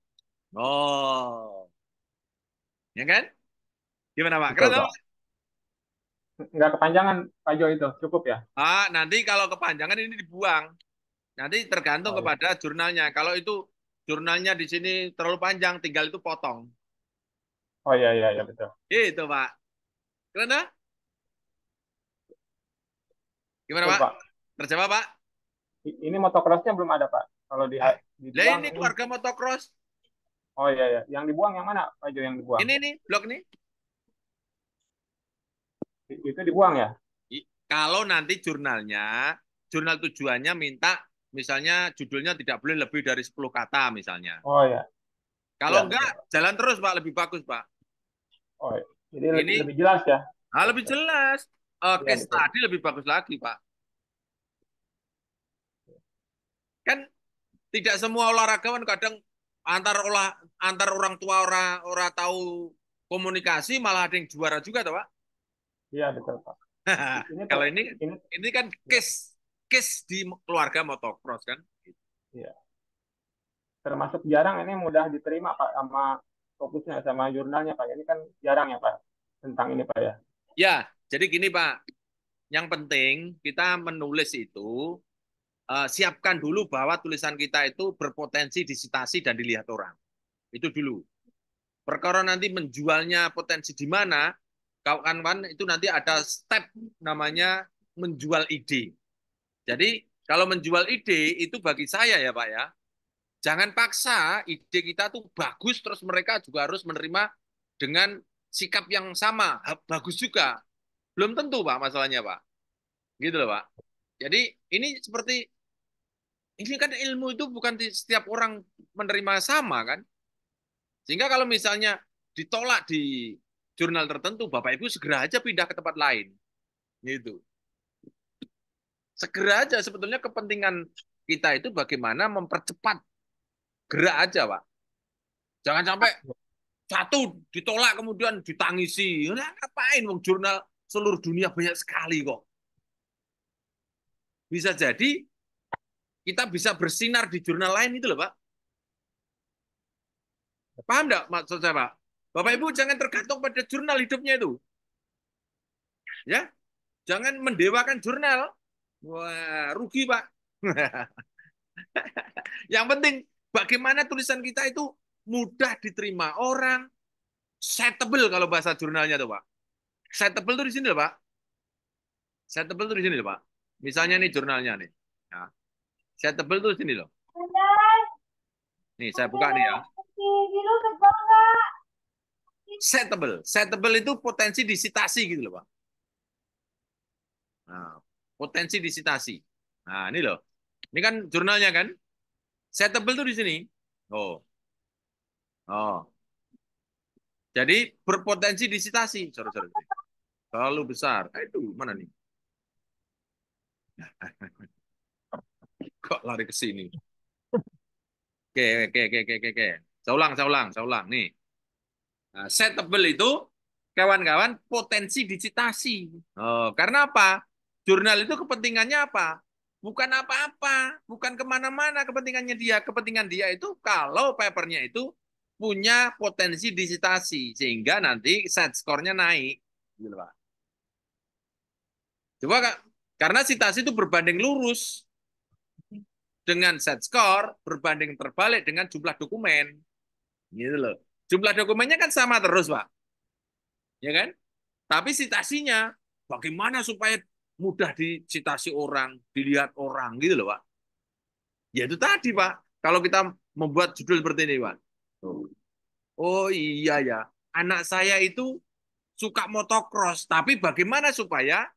[SPEAKER 2] Oh, ya kan? Gimana, Pak? Keren,
[SPEAKER 1] betul,
[SPEAKER 2] Pak?
[SPEAKER 1] Pak. Nggak kepanjangan, Pak Jo itu. Cukup ya?
[SPEAKER 2] Nanti kalau kepanjangan ini dibuang. Nanti tergantung
[SPEAKER 1] Oh iya.
[SPEAKER 2] kepada jurnalnya. Kalau itu jurnalnya di sini terlalu panjang, tinggal itu potong.
[SPEAKER 1] Oh iya, iya, iya, betul.
[SPEAKER 2] Itu, Pak. Keren, Pak? Gimana,
[SPEAKER 1] Betul,
[SPEAKER 2] Pak?
[SPEAKER 1] Pak.
[SPEAKER 2] Terjawab, Pak?
[SPEAKER 1] Ini motocrossnya belum ada, Pak. Kalau
[SPEAKER 2] Lah
[SPEAKER 1] dibuang
[SPEAKER 2] ini
[SPEAKER 1] ini.
[SPEAKER 2] keluarga motocross.
[SPEAKER 1] Oh iya, iya. Yang dibuang yang mana, Pak Jo yang dibuang?
[SPEAKER 2] Ini nih, blog nih.
[SPEAKER 1] Itu dibuang ya?
[SPEAKER 2] Kalau nanti jurnal tujuannya minta misalnya judulnya tidak boleh lebih dari 10 kata misalnya.
[SPEAKER 1] Oh iya.
[SPEAKER 2] Kalau
[SPEAKER 1] Iya,
[SPEAKER 2] enggak,
[SPEAKER 1] betul, Pak.
[SPEAKER 2] jalan terus Pak, lebih bagus Pak.
[SPEAKER 1] Oh iya. Jadi
[SPEAKER 2] Ini
[SPEAKER 1] lebih jelas ya?
[SPEAKER 2] lebih jelas.
[SPEAKER 1] Iya,
[SPEAKER 2] Case
[SPEAKER 1] betul.
[SPEAKER 2] tadi lebih bagus lagi Pak. Kan tidak semua olahragawan kadang antar orang tua orang tahu komunikasi malah ada yang juara juga tuh Pak.
[SPEAKER 1] Iya, betul, Pak. Ini
[SPEAKER 2] Kalau
[SPEAKER 1] ini
[SPEAKER 2] ini kan
[SPEAKER 1] ya,
[SPEAKER 2] case di keluarga motocross kan.
[SPEAKER 1] iya. Termasuk jarang ini mudah diterima, Pak, sama fokusnya sama jurnalnya, Pak. Ini kan jarang ya, Pak, tentang ini, Pak ya.
[SPEAKER 2] Ya, jadi gini Pak. Yang penting kita menulis itu siapkan dulu bahwa tulisan kita itu berpotensi disitasi dan dilihat orang. Itu dulu. Perkara nanti menjualnya potensi di mana, kawan-kawan itu nanti ada step namanya menjual ide. Jadi kalau menjual ide itu bagi saya ya Pak ya, jangan paksa ide kita tuh bagus terus mereka juga harus menerima dengan sikap yang sama, bagus juga. Belum tentu Pak masalahnya Pak. Gitu loh Pak. Jadi ini seperti ini kan ilmu itu bukan setiap orang menerima sama kan. Sehingga kalau misalnya ditolak di jurnal tertentu, Bapak Ibu segera aja pindah ke tempat lain. Gitu. Segera aja sebetulnya kepentingan kita itu bagaimana mempercepat gerak aja, Pak. Jangan sampai satu ditolak kemudian ditangisi. Nah, ngapain wong jurnal seluruh dunia banyak sekali kok. Bisa jadi kita bisa bersinar di jurnal lain itu loh, Pak. Paham enggak maksud saya, Pak? Bapak Ibu jangan tergantung pada jurnal hidupnya itu. Ya, jangan mendewakan jurnal. Wah, rugi, Pak. Yang penting bagaimana tulisan kita itu mudah diterima orang, setable kalau bahasa jurnalnya tuh, Pak. Setable tuh di sini loh, Pak. Setable tuh di sini loh, Pak. Misalnya nih jurnalnya nih. Nah, setable tuh di sini loh. Nih, saya buka nih ya. Setable. Setable itu potensi disitasi gitu loh, Pak. Nah, potensi disitasi. Nah, ini loh. Ini kan jurnalnya kan. Setable tuh di sini. Oh. Oh. Jadi berpotensi disitasi. Sorry, sorry. Terlalu besar. Aduh, mana nih? Kok lari ke sini? Oke, oke, oke, oke, oke. Saya ulang. Nih. Nah, setable itu kawan-kawan potensi digitasi. Oh, karena apa? Jurnal itu kepentingannya apa? Bukan apa-apa, bukan kemana-mana kepentingannya dia. Kepentingan dia itu kalau papernya itu punya potensi digitasi sehingga nanti set skornya naik. Gitu, Pak. Coba Kak, karena citasi itu berbanding lurus dengan set score berbanding terbalik dengan jumlah dokumen. Gitu loh. Jumlah dokumennya kan sama terus, Pak. Ya kan? Tapi citasinya bagaimana supaya mudah dicitasi orang, dilihat orang gitu loh, Pak. Ya itu tadi, Pak. Kalau kita membuat judul seperti ini, Pak. Oh iya ya, anak saya itu suka motocross, tapi bagaimana supaya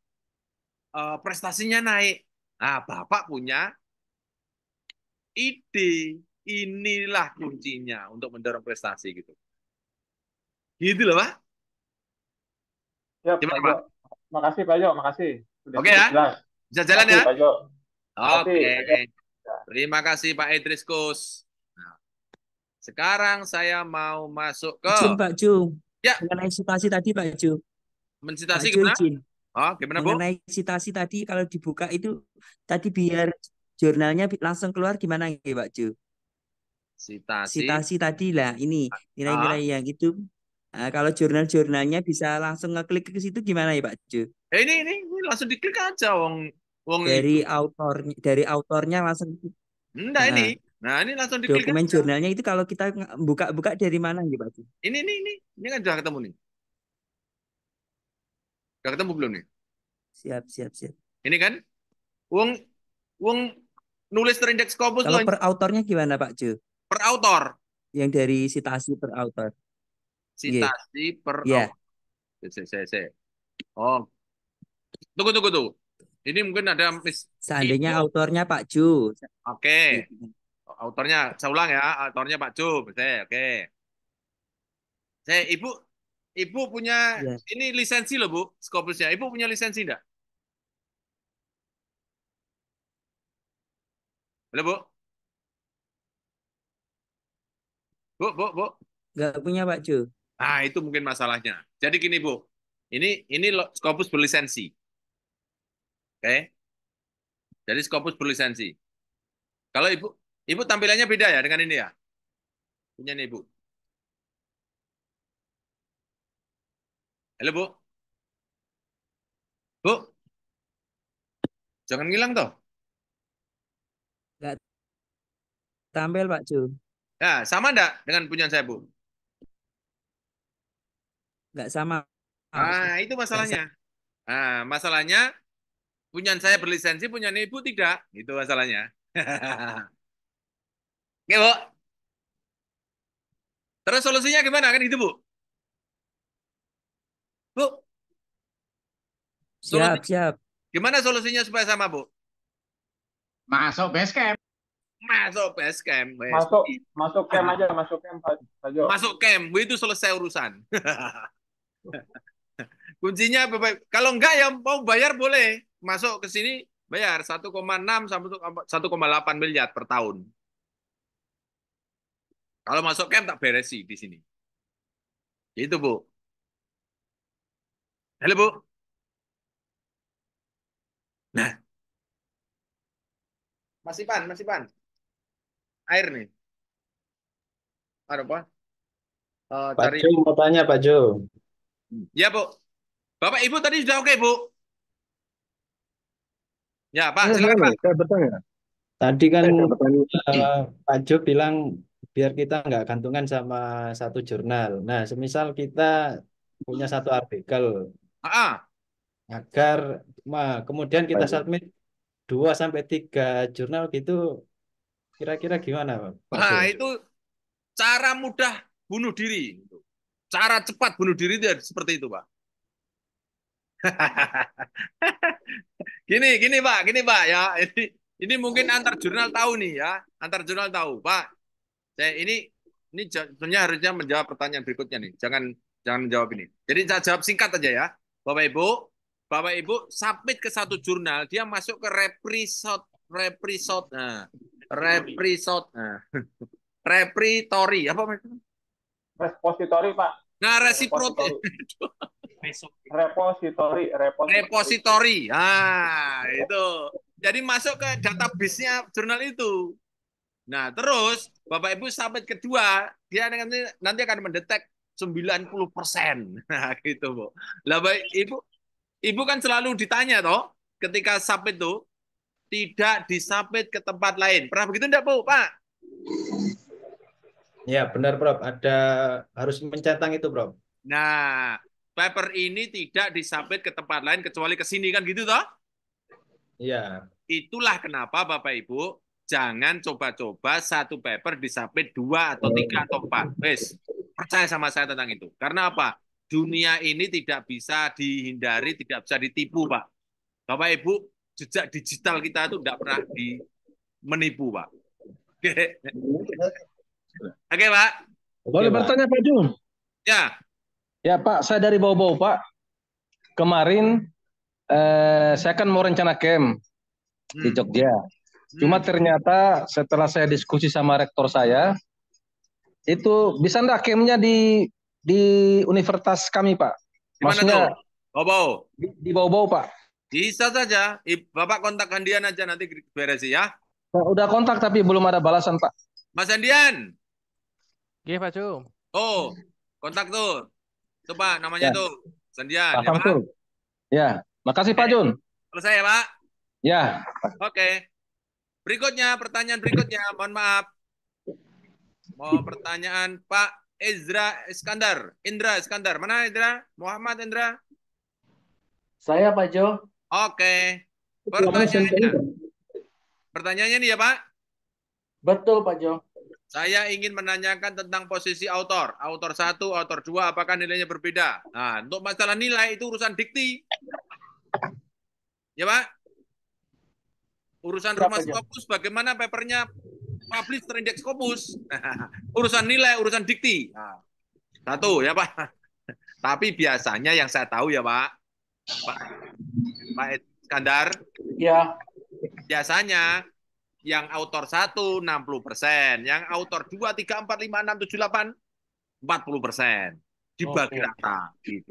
[SPEAKER 2] prestasinya naik? Nah, Bapak punya ide. Inilah kuncinya untuk mendorong prestasi gitu. Gitu loh, Pak.
[SPEAKER 1] Siap, Pak
[SPEAKER 2] Gimana,
[SPEAKER 1] Jo.
[SPEAKER 2] Pak?
[SPEAKER 1] Makasih, Pak Jo. Makasih. Sudah
[SPEAKER 2] Oke
[SPEAKER 1] cukup
[SPEAKER 2] ya?
[SPEAKER 1] jelas.
[SPEAKER 2] Bisa jalan
[SPEAKER 1] Makasih,
[SPEAKER 2] ya?
[SPEAKER 1] Pak Jo. Makasih,
[SPEAKER 2] Oke.
[SPEAKER 1] Pak Jo.
[SPEAKER 2] Terima kasih Pak Idris Kus. Nah, sekarang saya mau masuk ke
[SPEAKER 6] Izin Pak Ju,
[SPEAKER 2] ya,
[SPEAKER 6] mengenai citasi tadi Pak Ju, Pak
[SPEAKER 2] mensitasi
[SPEAKER 6] Ju
[SPEAKER 2] gimana?
[SPEAKER 6] izin.
[SPEAKER 2] Oh, gimana Bu?
[SPEAKER 6] Mengenai citasi tadi kalau dibuka itu tadi biar jurnalnya langsung keluar gimana ya Pak Ju?
[SPEAKER 2] Sitasi.
[SPEAKER 6] Citasi tadi lah ini
[SPEAKER 2] Ah,
[SPEAKER 6] nilai-nilai yang itu. Nah, kalau jurnal-jurnalnya bisa langsung ngeklik ke situ gimana ya Pak Ju?
[SPEAKER 2] ini langsung diklik aja wong itu.
[SPEAKER 6] Dari autornya langsung.
[SPEAKER 2] Enggak ini.
[SPEAKER 6] Nah,
[SPEAKER 2] Nah, ini langsung diklik
[SPEAKER 6] dokumen
[SPEAKER 2] aja.
[SPEAKER 6] jurnalnya itu kalau kita buka-buka dari mana ya Pak Ju?
[SPEAKER 2] Ini. Ini kan sudah ketemu nih. Sudah ketemu belum nih?
[SPEAKER 6] Siap, siap, siap.
[SPEAKER 2] Ini kan wong wong nulis terindeks Scopus
[SPEAKER 6] Kalau
[SPEAKER 2] loh
[SPEAKER 6] per autornya gimana Pak Ju?
[SPEAKER 2] per autor.
[SPEAKER 6] Yang dari citasi per autor. Iya,
[SPEAKER 2] Sitasi per
[SPEAKER 6] iya.
[SPEAKER 2] autor. Saya. Oh, tunggu. Ini mungkin ada miss.
[SPEAKER 6] Seandainya
[SPEAKER 2] Ibu.
[SPEAKER 6] autornya Pak Ju.
[SPEAKER 2] Oke. Autornya, saya ulang ya. Autornya Pak Jum. Oke. Ibu punya
[SPEAKER 6] Ya,
[SPEAKER 2] ini lisensi loh Bu, Scopusnya. Ibu punya lisensi enggak? Halo Bu? Bu.
[SPEAKER 6] nggak punya Pak Ju.
[SPEAKER 2] Nah, itu mungkin masalahnya. Jadi gini Bu, ini Scopus berlisensi. Oke. Jadi Scopus berlisensi. Kalau Ibu tampilannya beda ya dengan ini ya? Punya nih Ibu. Halo Bu? Bu, jangan ngilang toh.
[SPEAKER 6] Nggak tampil Pak Ju.
[SPEAKER 2] Nah, sama enggak dengan punya saya Bu?
[SPEAKER 6] Nggak sama.
[SPEAKER 2] Ah, itu
[SPEAKER 6] Nggak
[SPEAKER 2] masalahnya. Nah, masalahnya punya saya berlisensi, punya Ibu tidak. Itu masalahnya. Oke, Bu. Terus solusinya gimana kan itu, Bu? Bu, solusi
[SPEAKER 6] siap, siap.
[SPEAKER 2] gimana solusinya supaya sama, Bu?
[SPEAKER 7] Masuk base camp.
[SPEAKER 2] Masuk Basecamp, wes.
[SPEAKER 1] Masuk camp aja, masuk camp, Pak Jo.
[SPEAKER 2] Masuk camp, itu selesai urusan. Kuncinya kalau enggak ya mau bayar boleh. Masuk ke sini bayar 1,6 sampai 1,8 miliar per tahun. Kalau masuk camp tak beresi di sini. Itu, Bu. Halo, Bu. Nah, masih pan. Air nih. Ada apa?
[SPEAKER 7] Pak
[SPEAKER 2] Cari.
[SPEAKER 7] Jo mau tanya Pak Jo.
[SPEAKER 2] Ya, Bu. Bapak Ibu tadi sudah oke, Bu? Ya, Pak, silakan, Pak.
[SPEAKER 7] Saya bertanya. Tadi kan Pak Jo bilang biar kita nggak gantungan sama satu jurnal. Nah, semisal kita punya satu artikel
[SPEAKER 2] Ah,
[SPEAKER 7] agar kemudian kita submit 2 sampai 3 jurnal gitu, kira-kira gimana Pak Jo?
[SPEAKER 2] Nah, itu cara mudah bunuh diri. Cara cepat bunuh diri itu seperti itu, Pak. Gini Pak ya. Ini mungkin antar jurnal tahu nih ya, antar jurnal tahu, Pak. Saya ini sebenarnya harusnya menjawab pertanyaan berikutnya nih. Jangan menjawab ini. Jadi saya jawab singkat aja ya, Bapak Ibu submit ke satu jurnal, dia masuk ke repository apa maksudnya?
[SPEAKER 1] Repository, Pak.
[SPEAKER 2] Nah, resiproti.
[SPEAKER 1] Repository.
[SPEAKER 2] Repository. Ah, itu. Jadi masuk ke database-nya jurnal itu. Nah, terus Bapak Ibu submit kedua, dia nanti akan mendetek 90%. Nah, gitu, Bu. Lah, Bapak Ibu, Ibu kan selalu ditanya toh, ketika submit tuh tidak disubmit ke tempat lain. Pernah begitu enggak, Bu, Pak?
[SPEAKER 7] Ya, benar, Prof. Harus mencentang itu, Prof.
[SPEAKER 2] Nah, paper ini tidak disubmit ke tempat lain kecuali ke sini kan gitu toh?
[SPEAKER 7] Iya.
[SPEAKER 2] Itulah kenapa Bapak Ibu jangan coba-coba satu paper disubmit 2 atau 3 atau 4. Wes, percaya sama saya tentang itu. Karena apa? Dunia ini tidak bisa dihindari, tidak bisa ditipu, Pak. Bapak Ibu, jejak digital kita itu tidak pernah menipu, Pak. Oke. Oke, Pak.
[SPEAKER 8] Boleh
[SPEAKER 7] Pak.
[SPEAKER 8] bertanya Pak Jun?
[SPEAKER 2] Ya.
[SPEAKER 8] Ya Pak, saya dari Bau-Bau Pak. Kemarin saya kan mau rencana camp di Jogja. Cuma ternyata setelah saya diskusi sama rektor saya, itu bisa enggak campnya di universitas kami Pak?
[SPEAKER 2] Di mana
[SPEAKER 8] Maksudnya
[SPEAKER 2] tuh? Bau-Bau.
[SPEAKER 8] di Bau-Bau Pak.
[SPEAKER 2] Bisa saja. Bapak kontak Gandian aja nanti beres ya.
[SPEAKER 8] Nah, udah kontak tapi belum ada balasan Pak.
[SPEAKER 2] Mas Gandian.
[SPEAKER 9] Oke, Pak Jum.
[SPEAKER 2] Oh, kontak tuh. Coba namanya
[SPEAKER 8] Ya.
[SPEAKER 2] tuh. Gandian.
[SPEAKER 8] Pak
[SPEAKER 2] Ya, Pak?
[SPEAKER 8] Samsul. Ya, makasih Pak Jun.
[SPEAKER 2] Selesai ya, Pak?
[SPEAKER 8] Ya.
[SPEAKER 2] Oke. Berikutnya, pertanyaan berikutnya. Mohon maaf. Mau pertanyaan Pak Indra Iskandar. Mana Indra? Muhammad Indra?
[SPEAKER 10] Saya Pak Jo.
[SPEAKER 2] Oke. Pertanyaannya nih ya Pak.
[SPEAKER 10] Betul Pak Jo.
[SPEAKER 2] Saya ingin menanyakan tentang posisi autor. Autor 1, autor 2, apakah nilainya berbeda? Nah, untuk masalah nilai itu urusan dikti. Ya Pak? Urusan rumah Scopus, bagaimana papernya publish terindeks Scopus. Urusan nilai, urusan dikti. Nah, 1 ya Pak. Tapi biasanya yang saya tahu ya Pak Iskandar.
[SPEAKER 10] Ya.
[SPEAKER 2] Biasanya yang autor 1 60%, yang autor 2 3 4 5 6 7 8 40%. Dibagi rata gitu.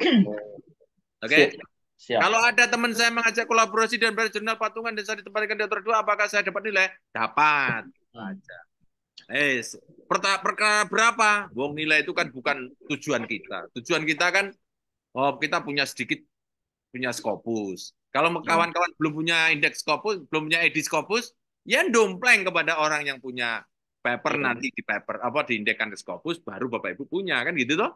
[SPEAKER 2] Oke.
[SPEAKER 10] Siap.
[SPEAKER 2] Kalau ada teman saya mengajak kolaborasi dan jurnal patungan dan saya ditempatkan di autor 2, apakah saya dapat nilai? Dapat. Perkara berapa? Wong nilai itu kan bukan tujuan kita. Tujuan kita kan kita punya Scopus. Kalau kawan-kawan belum punya indeks Scopus, belum punya edi Scopus, ya dompleng kepada orang yang punya paper nanti di indekkan ke Scopus, baru Bapak Ibu punya kan gitu toh?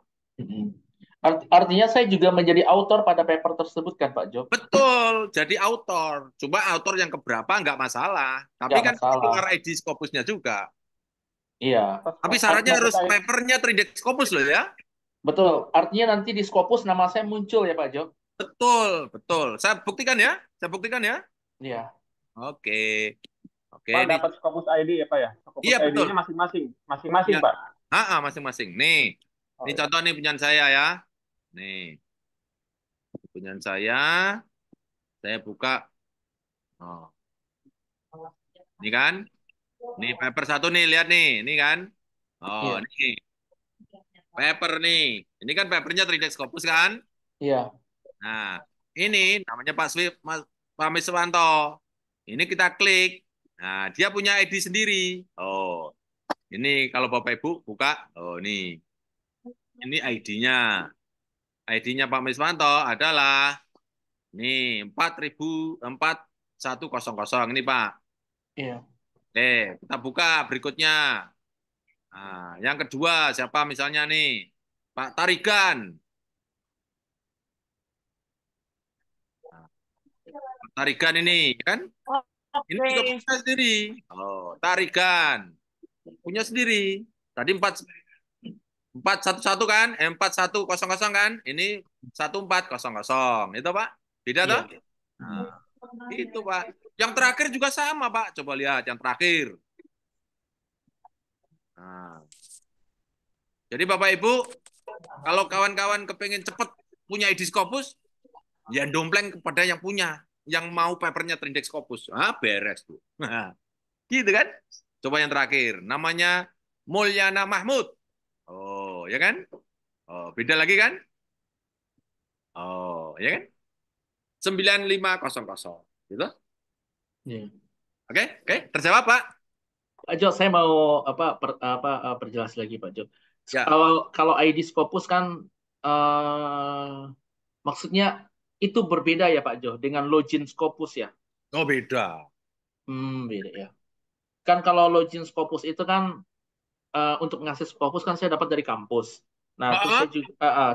[SPEAKER 10] Artinya saya juga menjadi autor pada paper tersebut kan Pak Jo?
[SPEAKER 2] Betul, jadi autor. Coba autor yang keberapa nggak masalah. Tapi kan keluar edi Scopusnya juga.
[SPEAKER 10] Iya.
[SPEAKER 2] Tapi syaratnya harus papernya terindeks Scopus loh ya.
[SPEAKER 10] Betul. Artinya nanti di Scopus nama saya muncul ya Pak Jo?
[SPEAKER 2] Betul. Saya buktikan ya.
[SPEAKER 10] Iya.
[SPEAKER 2] Oke.
[SPEAKER 1] Pak dapat Scopus ID ya Pak ya? Scopus
[SPEAKER 2] iya,
[SPEAKER 1] ID-nya
[SPEAKER 2] betul.
[SPEAKER 1] Masing-masing ya. Pak.
[SPEAKER 2] Masing-masing. Nih. Ini contoh nih punya saya ya. Nih. Punya saya buka. Oh. Ini kan? Nih paper 1 nih, lihat nih. Ini kan? Oh, nih. Paper nih. Ini kan papernya terindeks Scopus kan?
[SPEAKER 10] Iya.
[SPEAKER 2] Nah, ini namanya Pak Miswanto. Ini kita klik. Nah, dia punya ID sendiri. Oh, ini kalau Bapak Ibu buka. Oh, ini ID-nya. ID-nya Pak Miswanto adalah nih 4100 ini Pak.
[SPEAKER 10] Iya.
[SPEAKER 2] Oke, kita buka berikutnya. Nah, yang kedua siapa misalnya nih? Pak Tarigan. Tarigan ini kan? Ini juga punya sendiri. Oh, Tarigan. Punya sendiri. Tadi 411 kan? 4100 kan? Ini 1400. Itu Pak? Beda toh? Nah, itu Pak. Yang terakhir juga sama Pak. Coba lihat yang terakhir. Nah. Jadi Bapak Ibu, kalau kawan-kawan kepengen cepat punya ID Scopus, ya dompleng kepada yang punya. Yang mau papernya terindeks Scopus. Beres tuh. Gitu kan? Coba yang terakhir. Namanya Mulyana Mahmud. Oh, ya kan? Oh, beda lagi kan? Oh, ya kan? 9500. Gitu?
[SPEAKER 10] Iya.
[SPEAKER 2] Oke, terjawab, Pak?
[SPEAKER 10] Pak Jo, saya mau perjelas lagi Pak Jo.
[SPEAKER 2] Ya.
[SPEAKER 10] Kalau ID Scopus kan maksudnya itu berbeda ya Pak Jo dengan login Scopus ya.
[SPEAKER 2] Oh, beda.
[SPEAKER 10] Beda ya. Kan kalau login Scopus itu kan untuk mengakses Scopus kan saya dapat dari kampus. Nah,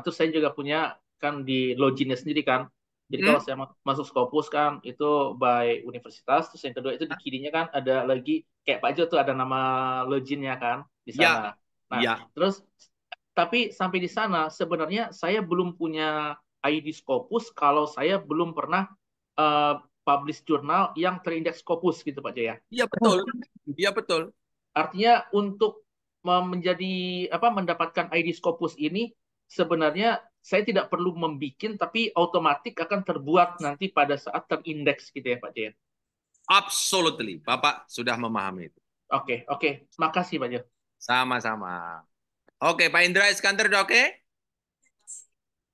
[SPEAKER 10] terus saya juga punya kan di loginnya sendiri kan. Jadi kalau saya masuk Scopus kan itu by universitas, terus yang kedua itu di kirinya kan ada lagi kayak Pak Jo tuh ada nama loginnya kan di sana. Nah, terus tapi sampai di sana sebenarnya saya belum punya ID Scopus kalau saya belum pernah publish jurnal yang terindeks Scopus gitu Pak Jo ya.
[SPEAKER 2] Iya betul. Iya betul.
[SPEAKER 10] Artinya untuk mendapatkan ID Scopus ini sebenarnya saya tidak perlu membikin, tapi otomatis akan terbuat nanti pada saat terindeks gitu ya Pak Jaya.
[SPEAKER 2] Absolutely, Bapak sudah memahami itu.
[SPEAKER 10] Oke. Makasih Pak Jo.
[SPEAKER 2] Sama-sama. Oke, Pak Indra Iskandar udah oke?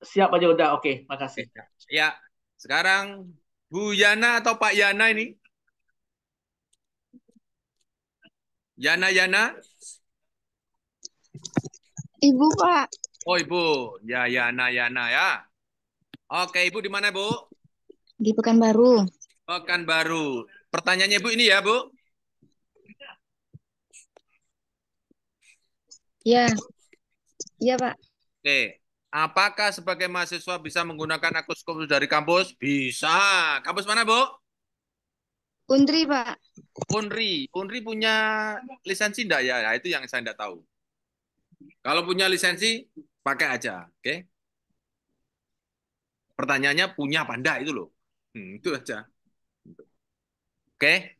[SPEAKER 10] Siap Pak Jo, udah oke. Makasih.
[SPEAKER 2] Ya, sekarang Bu Yana atau Pak Yana ini? Yana.
[SPEAKER 11] Ibu, Pak.
[SPEAKER 2] Oh, Ibu. Ya, Yana ya. Oke, Ibu di mana, Bu?
[SPEAKER 11] Di Pekanbaru.
[SPEAKER 2] Pekanbaru. Pertanyaannya Bu ini ya, Bu?
[SPEAKER 11] Ya. Iya, Pak.
[SPEAKER 2] Oke. Apakah sebagai mahasiswa bisa menggunakan akun Scopus dari kampus? Bisa. Kampus mana, Bu?
[SPEAKER 11] Undri, Pak.
[SPEAKER 2] Unri punya lisensi enggak ya? Nah, itu yang saya enggak tahu. Kalau punya lisensi, pakai aja. Oke. Pertanyaannya punya apa enggak itu loh. Itu aja. Oke.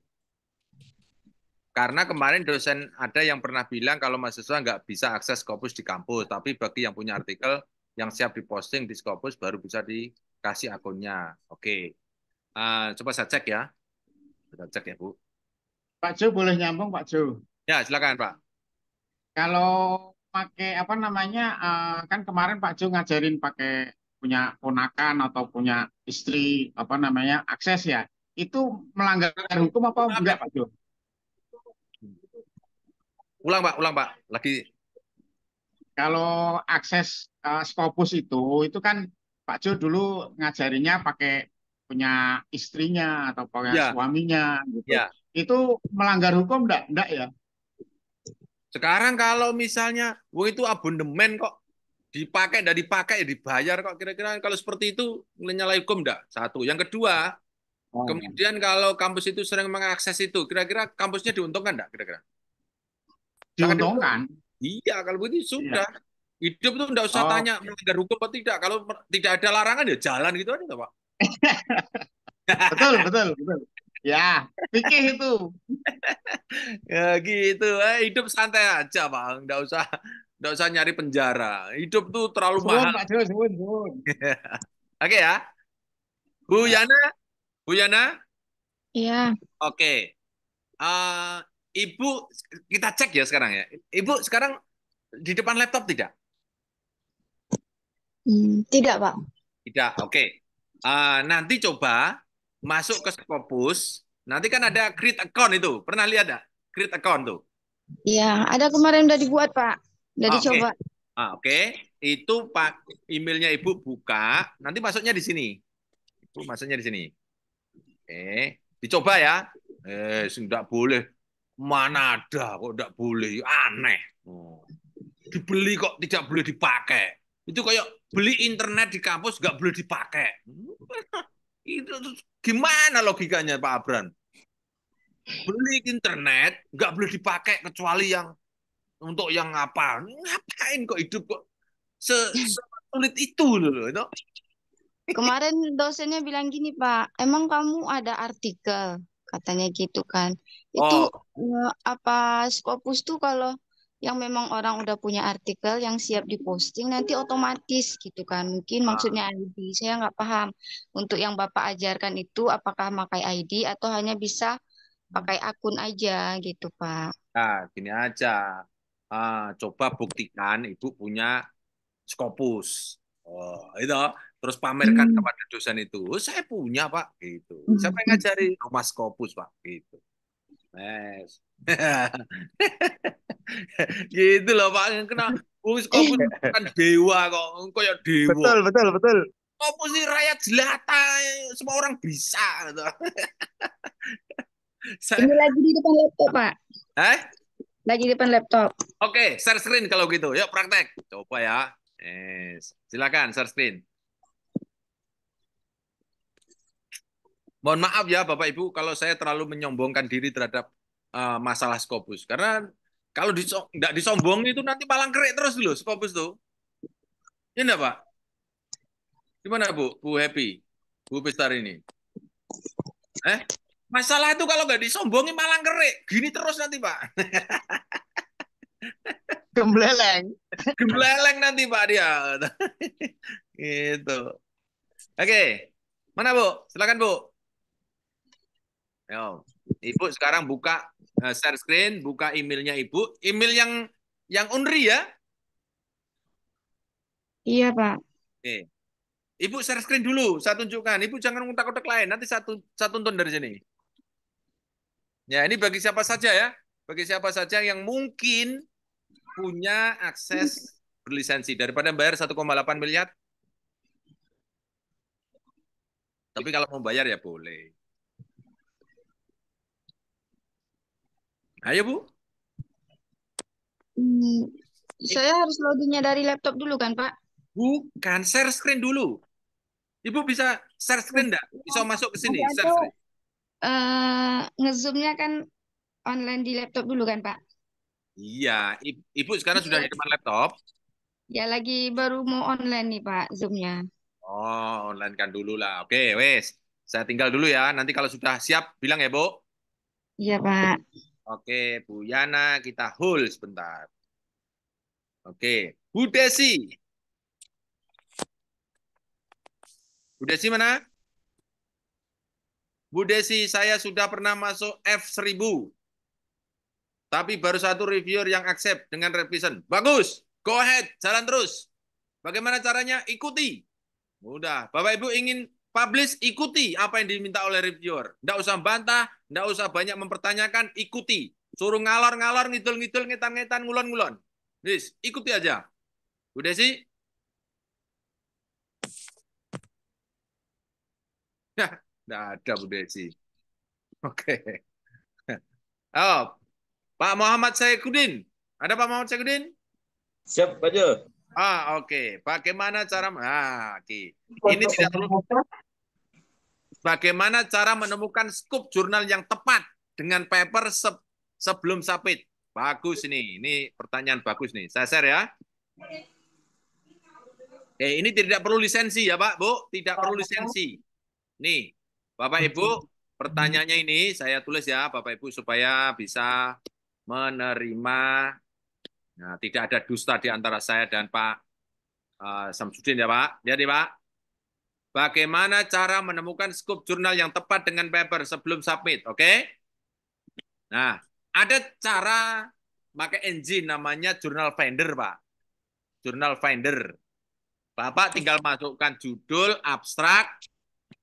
[SPEAKER 2] Karena kemarin dosen ada yang pernah bilang kalau mahasiswa nggak bisa akses Scopus di kampus, tapi bagi yang punya artikel yang siap diposting di Scopus baru bisa dikasih akunnya. Oke. Coba saya cek ya. Kita cek ya, Bu.
[SPEAKER 12] Pak Jo boleh nyambung Pak Jo.
[SPEAKER 2] Ya, silakan Pak.
[SPEAKER 12] Kalau pakai kan kemarin Pak Jo ngajarin pakai punya ponakan atau punya istri akses ya. Itu melanggar hukum apa enggak Pak Jo?
[SPEAKER 2] Ulang Pak. Lagi.
[SPEAKER 12] Kalau akses Scopus itu kan Pak Jo dulu ngajarinya pakai punya istrinya atau punya suaminya gitu.
[SPEAKER 2] Ya.
[SPEAKER 12] Itu melanggar hukum enggak ya?
[SPEAKER 2] Sekarang kalau misalnya itu abonemen kok dipakai dan dipakai dibayar kok, kira-kira kalau seperti itu menyalahi hukum enggak? Satu. Yang kedua, kemudian kalau kampus itu sering mengakses itu, kira-kira kampusnya diuntungkan enggak kira-kira?
[SPEAKER 12] Diuntungkan.
[SPEAKER 2] Iya, kalau begitu sudah. Hidup itu enggak usah tanya melanggar hukum atau tidak. Kalau tidak ada larangan ya jalan gitu aja, Pak.
[SPEAKER 12] Betul. Ya, pikir itu.
[SPEAKER 2] Ya gitu, hidup santai aja, Bang. Nggak usah nyari penjara. Hidup tuh terlalu mahal.
[SPEAKER 12] Pak Jo, suwun.
[SPEAKER 2] Oke ya. Bu Yana?
[SPEAKER 11] Iya.
[SPEAKER 2] Oke. Ibu, kita cek ya sekarang ya. Ibu sekarang di depan laptop tidak?
[SPEAKER 11] Tidak, Pak.
[SPEAKER 2] Tidak, oke. Nanti coba masuk ke Scopus. Nanti kan ada create account itu. Pernah lihat nggak? Create account tuh.
[SPEAKER 11] Iya, ada kemarin udah dibuat, Pak. Udah dicoba.
[SPEAKER 2] Oke. Itu Pak, emailnya Ibu buka. Nanti masuknya di sini. Ibu masuknya di sini. Oke. Dicoba ya. Enggak boleh. Mana ada kok enggak boleh. Aneh. Dibeli kok tidak boleh dipakai. Itu kayak beli internet di kampus nggak boleh dipakai. Itu gimana logikanya Pak Abran? Beli internet nggak boleh dipakai kecuali yang untuk yang apa? Ngapain kok hidup kok sulit itu loh.
[SPEAKER 11] Kemarin dosennya bilang gini, Pak, emang kamu ada artikel katanya gitu kan? Itu Scopus tuh kalau yang memang orang udah punya artikel yang siap diposting nanti otomatis gitu kan. Mungkin maksudnya ID. Saya nggak paham. Untuk yang Bapak ajarkan itu apakah pakai ID atau hanya bisa pakai akun aja gitu, Pak.
[SPEAKER 2] Nah, gini aja. Coba buktikan Ibu punya Scopus. Oh, itu terus pamerkan
[SPEAKER 11] Hmm.
[SPEAKER 2] kepada dosen itu. Oh, saya punya, Pak, gitu. Siapa yang ngajari? Rumah Scopus, Pak, gitu. Yes. Gitu loh, Pak. Yang kena Scopus kan dewa kok, kayak dewa.
[SPEAKER 5] Betul, betul, betul.
[SPEAKER 2] Scopus sih rakyat jelata, semua orang bisa. Gitu.
[SPEAKER 11] Ini lagi di depan laptop, Pak. Lagi di depan laptop.
[SPEAKER 2] Oke, share screen kalau gitu. Yuk praktek. Coba ya. Silakan share screen. Mohon maaf ya Bapak Ibu kalau saya terlalu menyombongkan diri terhadap masalah Scopus. Karena kalau nggak disombong itu nanti malang kerik terus dulu Scopus tuh. Ini enggak Pak? Gimana Bu? Bu Happy? Bu Pestar ini? Masalah itu kalau nggak disombongin malang kerik. Gini terus nanti Pak.
[SPEAKER 5] Gembleleng.
[SPEAKER 2] Gembleleng nanti Pak dia. Gitu. Oke. Mana Bu? Silakan Bu. Yo. Ibu sekarang buka share screen, buka emailnya Ibu. Email yang Unri ya?
[SPEAKER 11] Iya, Pak.
[SPEAKER 2] Oke. Ibu share screen dulu, saya tunjukkan. Ibu jangan ngutak-ngutak lain, nanti saya tonton dari sini. Ya, ini bagi siapa saja ya. Bagi siapa saja yang mungkin punya akses berlisensi. Daripada bayar 1,8 miliar. Tapi kalau mau bayar ya boleh. Ayo Bu.
[SPEAKER 11] Saya harus loadingnya dari laptop dulu kan, Pak?
[SPEAKER 2] Bukan, share screen dulu. Ibu bisa share screen enggak? Bisa masuk ke sini, share screen.
[SPEAKER 11] Nge-zoom-nya kan online di laptop dulu kan, Pak?
[SPEAKER 2] Iya, Ibu sekarang sudah di depan laptop.
[SPEAKER 11] Ya, lagi baru mau online nih, Pak, Zoom-nya.
[SPEAKER 2] Oh, online kan dulu lah. Oke, wes. Saya tinggal dulu ya. Nanti kalau sudah siap, bilang ya, Bu.
[SPEAKER 11] Iya, Pak.
[SPEAKER 2] Oke, Bu Yana, kita hold sebentar. Oke, Bu Desi. Bu Desi mana? Bu Desi, saya sudah pernah masuk F1000. Tapi baru satu reviewer yang accept dengan revision. Bagus, go ahead, jalan terus. Bagaimana caranya? Ikuti. Mudah. Bapak Ibu ingin publish, ikuti apa yang diminta oleh reviewer. Nggak usah bantah, nggak usah banyak mempertanyakan, ikuti. Suruh ngalor-ngalor, ngidul-ngidul, ngetan-ngetan, ngulon-ngulon. Please, ikuti aja. Bu Desi? Nggak ada Bu Desi. Oke. Oh, Pak Muhammad Saifuddin. Ada Pak Muhammad Saifuddin?
[SPEAKER 13] Siap, Pak Jo.
[SPEAKER 2] Oke. Bagaimana cara ini tidak perlu. Bagaimana cara menemukan scoop jurnal yang tepat dengan paper sebelum submit? Bagus ini. Ini pertanyaan bagus nih. Saya share ya. Ini tidak perlu lisensi ya, Pak, Bu. Tidak perlu lisensi. Nih, Bapak Ibu, pertanyaannya ini saya tulis ya, Bapak Ibu, supaya bisa menerima. Nah, tidak ada dusta di antara saya dan Pak Samsudin ya, Pak. Jadi, Pak, bagaimana cara menemukan scoop jurnal yang tepat dengan paper sebelum submit, oke? Nah, ada cara pakai engine namanya Journal Finder, Pak. Journal Finder. Bapak tinggal masukkan judul, abstrak,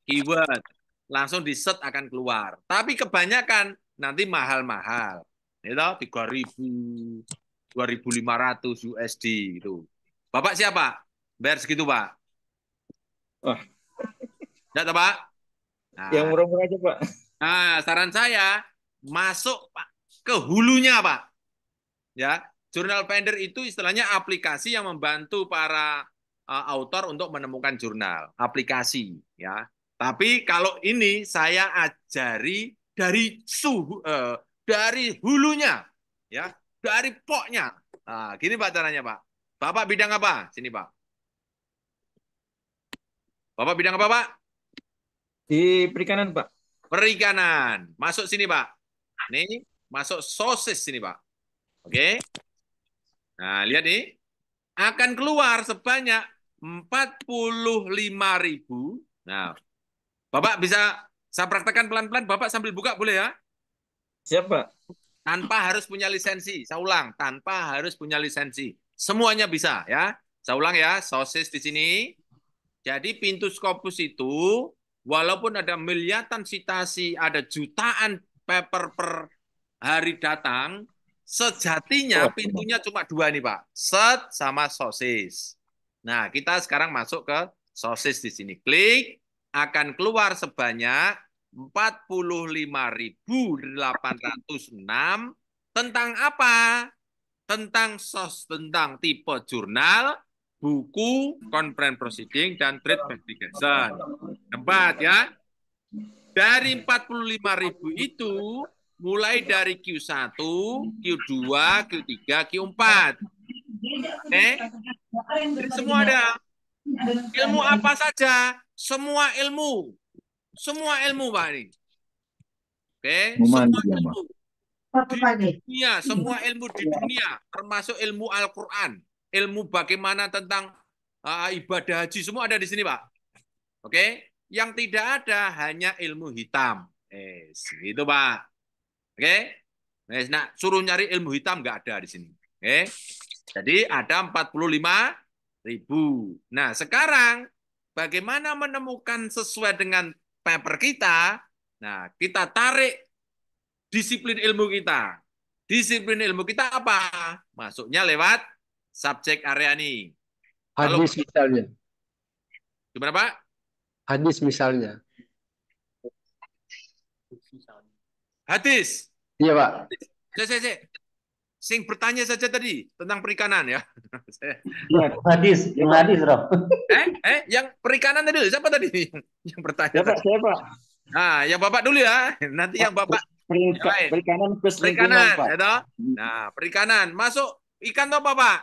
[SPEAKER 2] keyword. Langsung di set akan keluar. Tapi kebanyakan nanti mahal-mahal. Itu 3.000, 2.500 USD itu. Bapak siapa? Bayar segitu, Pak?
[SPEAKER 13] Wah.
[SPEAKER 2] Enggak, Pak? Nah,
[SPEAKER 13] yang murah-murah aja, Pak.
[SPEAKER 2] Nah, saran saya masuk Pak ke hulunya, Pak. Ya, Journal Finder itu istilahnya aplikasi yang membantu para author untuk menemukan jurnal, aplikasi, ya. Tapi kalau ini saya ajari dari dari hulunya, ya, dari poknya. Nah, gini Pak caranya, Pak. Bapak bidang apa? Sini, Pak. Bapak bidang apa, Pak?
[SPEAKER 13] Di perikanan, Pak.
[SPEAKER 2] Perikanan. Masuk sini, Pak. Nih, masuk sosis sini, Pak. Oke. Nah, lihat nih. Akan keluar sebanyak 45.000. Nah, Bapak bisa saya praktekkan pelan-pelan, Bapak sambil buka boleh ya?
[SPEAKER 13] Siap, Pak.
[SPEAKER 2] Tanpa harus punya lisensi. Saya ulang, tanpa harus punya lisensi. Semuanya bisa ya. Saya ulang ya, sosis di sini. Jadi pintu Scopus itu, walaupun ada miliatan citasi, ada jutaan paper per hari datang, sejatinya pintunya cuma dua nih Pak, set sama sosis. Nah, kita sekarang masuk ke sosis di sini. Klik, akan keluar sebanyak 45.806 tentang apa? Tentang tentang tipe jurnal, buku, conference proceeding, dan trade publication. Tempat ya. Dari 45.000 itu, mulai dari Q1, Q2, Q3, Q4. Oke? Jadi semua ada. Ilmu apa saja? Semua ilmu. Semua ilmu, Pak ini. Oke? Semua ilmu. Di dunia, semua ilmu di dunia, termasuk ilmu Al-Quran, ilmu bagaimana tentang ibadah haji, semua ada di sini, Pak. Oke? Yang tidak ada hanya ilmu hitam. Gitu, Pak. Oke? Nah, suruh nyari ilmu hitam nggak ada di sini. Oke? Jadi ada 45.000. Nah, sekarang bagaimana menemukan sesuai dengan paper kita? Nah, kita tarik disiplin ilmu kita. Disiplin ilmu kita apa? Masuknya lewat subjek area nih.
[SPEAKER 14] Hadis misalnya.
[SPEAKER 2] Gimana, Pak?
[SPEAKER 14] Hadis misalnya.
[SPEAKER 2] Hadis.
[SPEAKER 14] Iya, Pak.
[SPEAKER 2] Sing bertanya saja tadi tentang perikanan ya.
[SPEAKER 15] Ya, hadis, yang hadis, Rob.
[SPEAKER 2] Yang perikanan tadi siapa tadi yang bertanya?
[SPEAKER 15] Siapa?
[SPEAKER 2] Nah, yang Bapak dulu ya. Nanti yang Bapak
[SPEAKER 15] perikanan plus
[SPEAKER 2] perikanan,
[SPEAKER 15] Pak.
[SPEAKER 2] ya toh? Nah, perikanan masuk ikan toh Pak?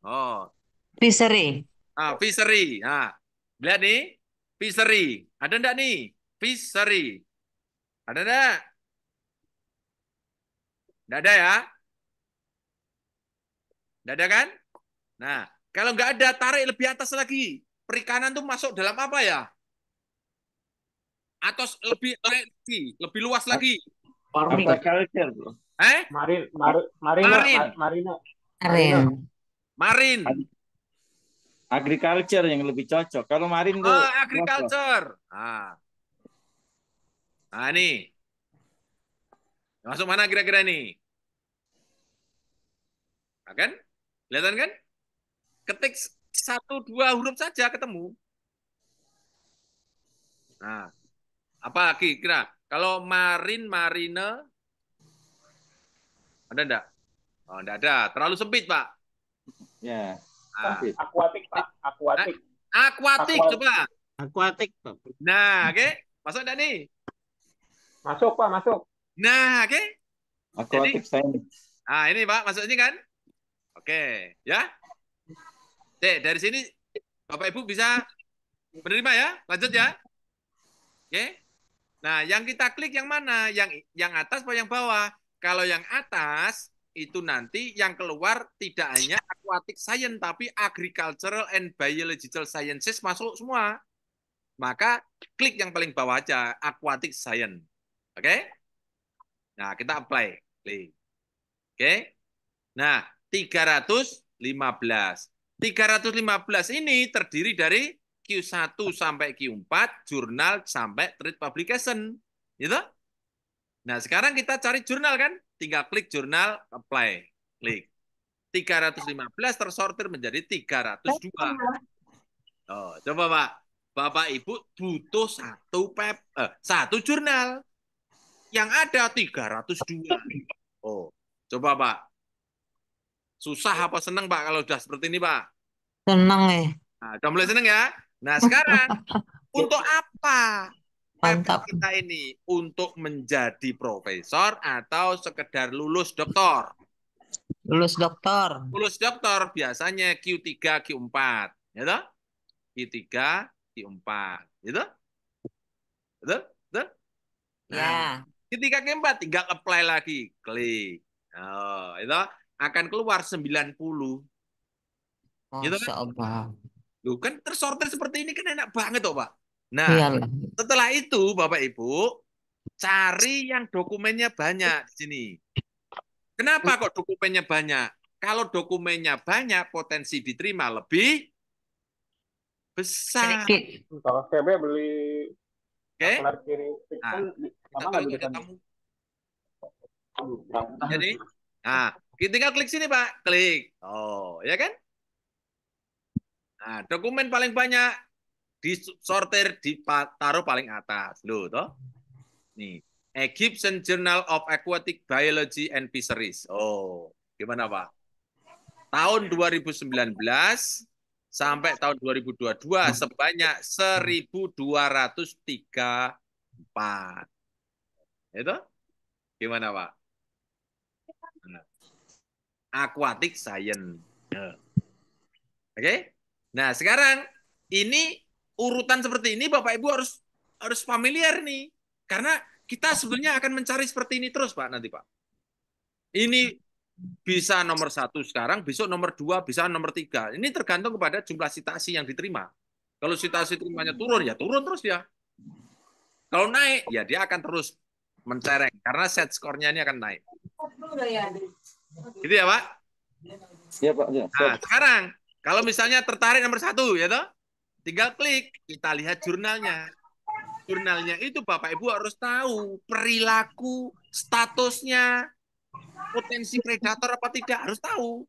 [SPEAKER 2] Oh.
[SPEAKER 16] Fishery.
[SPEAKER 2] Fishery. Nah, lihat nih, fishery. Ada enggak nih? Fishery. Ada enggak? Enggak ada ya? Enggak ada kan? Nah, kalau enggak ada, tarik lebih atas lagi. Perikanan tuh masuk dalam apa ya? Atau lebih luas lagi?
[SPEAKER 15] Farming. Agriculture, bro.
[SPEAKER 16] Marin.
[SPEAKER 15] Agriculture yang lebih cocok. Kalau marin tuh
[SPEAKER 2] agriculture. Nah, nih. Masuk mana kira-kira nih? Nah, kan? Kelihatan kan? Ketik 1-2 huruf saja ketemu. Nah, apa lagi kira? Kalau marine, ada enggak? Oh, enggak ada. Terlalu sempit, Pak.
[SPEAKER 15] Ya.
[SPEAKER 1] Akuatik, Pak.
[SPEAKER 2] Akuatik, coba.
[SPEAKER 6] Akuatik, Pak.
[SPEAKER 2] Nah, oke. Masuk enggak nih?
[SPEAKER 1] Masuk, Pak, masuk.
[SPEAKER 2] Nah, oke.
[SPEAKER 15] Akuatik science.
[SPEAKER 2] Ini, Pak, masuk ini kan? Oke, ya. Oke, dari sini Bapak Ibu bisa menerima ya? Lanjut ya. Oke. Nah, yang kita klik yang mana? Yang atas atau yang bawah? Kalau yang atas itu nanti yang keluar tidak hanya aquatic science tapi agricultural and biological sciences masuk semua. Maka klik yang paling bawah aja, aquatic science. Oke? Nah, kita apply. Klik. Oke? Nah, 315. 315 ini terdiri dari Q1 sampai Q4, jurnal sampai trade publication. Gitu? Nah, sekarang kita cari jurnal kan? Tinggal klik jurnal, apply. Klik. 315 tersortir menjadi 302. Oh, coba Pak. Bapak Ibu butuh satu jurnal. Yang ada 302. Oh, coba Pak. Susah apa seneng Pak kalau sudah seperti ini Pak?
[SPEAKER 16] Seneng
[SPEAKER 2] Nah, udah mulai seneng ya? Nah, sekarang untuk apa
[SPEAKER 16] Mantap.
[SPEAKER 2] kita ini? Untuk menjadi profesor atau sekedar lulus doktor?
[SPEAKER 16] Lulus doktor.
[SPEAKER 2] Lulus doktor biasanya Q3, Q4. Ya toh? Q3, Q4. Gitu? Betul? Betul? Nah, Q3, Q4 tinggal apply lagi. Klik. Oh, itu akan keluar 90. Gitu kan?
[SPEAKER 16] Masya Allah.
[SPEAKER 2] Loh, kan tersortir seperti ini kan enak banget toh, Pak. Nah,
[SPEAKER 16] Iyalah.
[SPEAKER 2] setelah itu Bapak Ibu cari yang dokumennya banyak di sini. Kenapa kok dokumennya banyak? Kalau dokumennya banyak, potensi diterima lebih besar.
[SPEAKER 16] Sedikit.
[SPEAKER 1] Kalau CB beli
[SPEAKER 2] Oke?
[SPEAKER 1] saklar kiri
[SPEAKER 2] Nah, kita
[SPEAKER 1] sama
[SPEAKER 2] tahu
[SPEAKER 1] nggak di
[SPEAKER 2] nggak ada
[SPEAKER 1] depannya?
[SPEAKER 2] tamu. Jadi, nah, kita tinggal klik sini, Pak. Klik. Oh, ya kan? Nah, dokumen paling banyak disortir, ditaruh paling atas. Loh, toh? Nih, Egyptian Journal of Aquatic Biology and Fisheries. Oh, gimana, Pak? Tahun 2019 sampai tahun 2022 sebanyak 1.234. Itu gimana, Pak? Nah, aquatic science. Oke? Nah, sekarang ini urutan seperti ini Bapak Ibu harus familiar nih. Karena kita sebenarnya akan mencari seperti ini terus, Pak, nanti, Pak. Ini bisa nomor 1 sekarang, besok nomor 2, bisa nomor 3. Ini tergantung kepada jumlah citasi yang diterima. Kalau citasi terimanya turun, ya turun terus dia. Kalau naik, ya dia akan terus mencereng. Karena set skornya ini akan naik. Gitu ya, Pak?
[SPEAKER 15] Iya, Pak. Ya,
[SPEAKER 2] nah, sekarang, kalau misalnya tertarik nomor 1, ya toh? Tinggal klik, kita lihat jurnalnya. Jurnalnya itu Bapak Ibu harus tahu perilaku, statusnya, potensi predator apa tidak, harus tahu.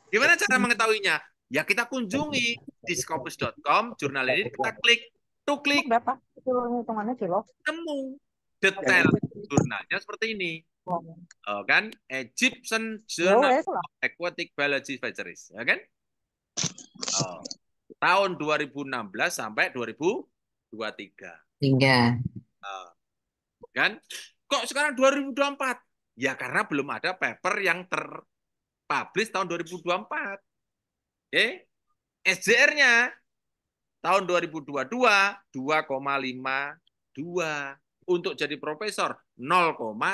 [SPEAKER 2] Gimana cara mengetahuinya? Ya kita kunjungi di scopus.com, jurnal ini kita klik, tuh klik.
[SPEAKER 17] Berapa? Itu hitungannya kilo.
[SPEAKER 2] Temu detail jurnalnya seperti ini. Kan? Egyptian Journal of Aquatic Biology Fisheries, ya kan? Tahun 2016 sampai 2023. Kan? Kok sekarang 2024? Ya karena belum ada paper yang terpublish tahun 2024. Oke? SJR-nya tahun 2022 2,52. Untuk jadi profesor 0,15.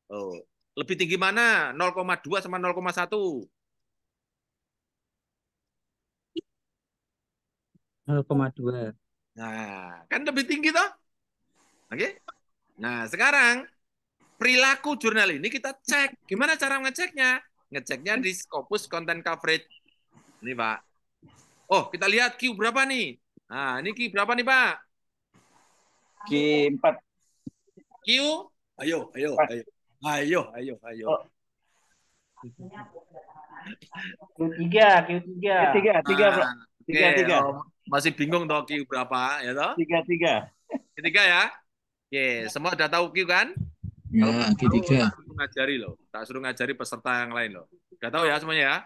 [SPEAKER 2] Oh, lebih tinggi mana? 0,2 sama 0,1?
[SPEAKER 6] 0,2.
[SPEAKER 2] Nah, kan lebih tinggi toh? Oke. Nah, sekarang perilaku jurnal ini kita cek. Gimana cara ngeceknya? Ngeceknya di Scopus Content Coverage. Ini, Pak. Oh, kita lihat Q berapa nih? Nah, ini Q berapa nih, Pak?
[SPEAKER 15] Q4.
[SPEAKER 2] Q? Ayo.
[SPEAKER 10] Q3.
[SPEAKER 15] Tiga, Pak. Tiga.
[SPEAKER 2] Masih bingung toh Q berapa, ya toh?
[SPEAKER 15] Tiga.
[SPEAKER 2] Ketiga ya? Oke, semua udah tahu Q kan?
[SPEAKER 18] Ya, Q3.
[SPEAKER 2] Tak suruh ngajari loh. Tak suruh ngajari peserta yang lain loh. Udah tahu ya semuanya ya?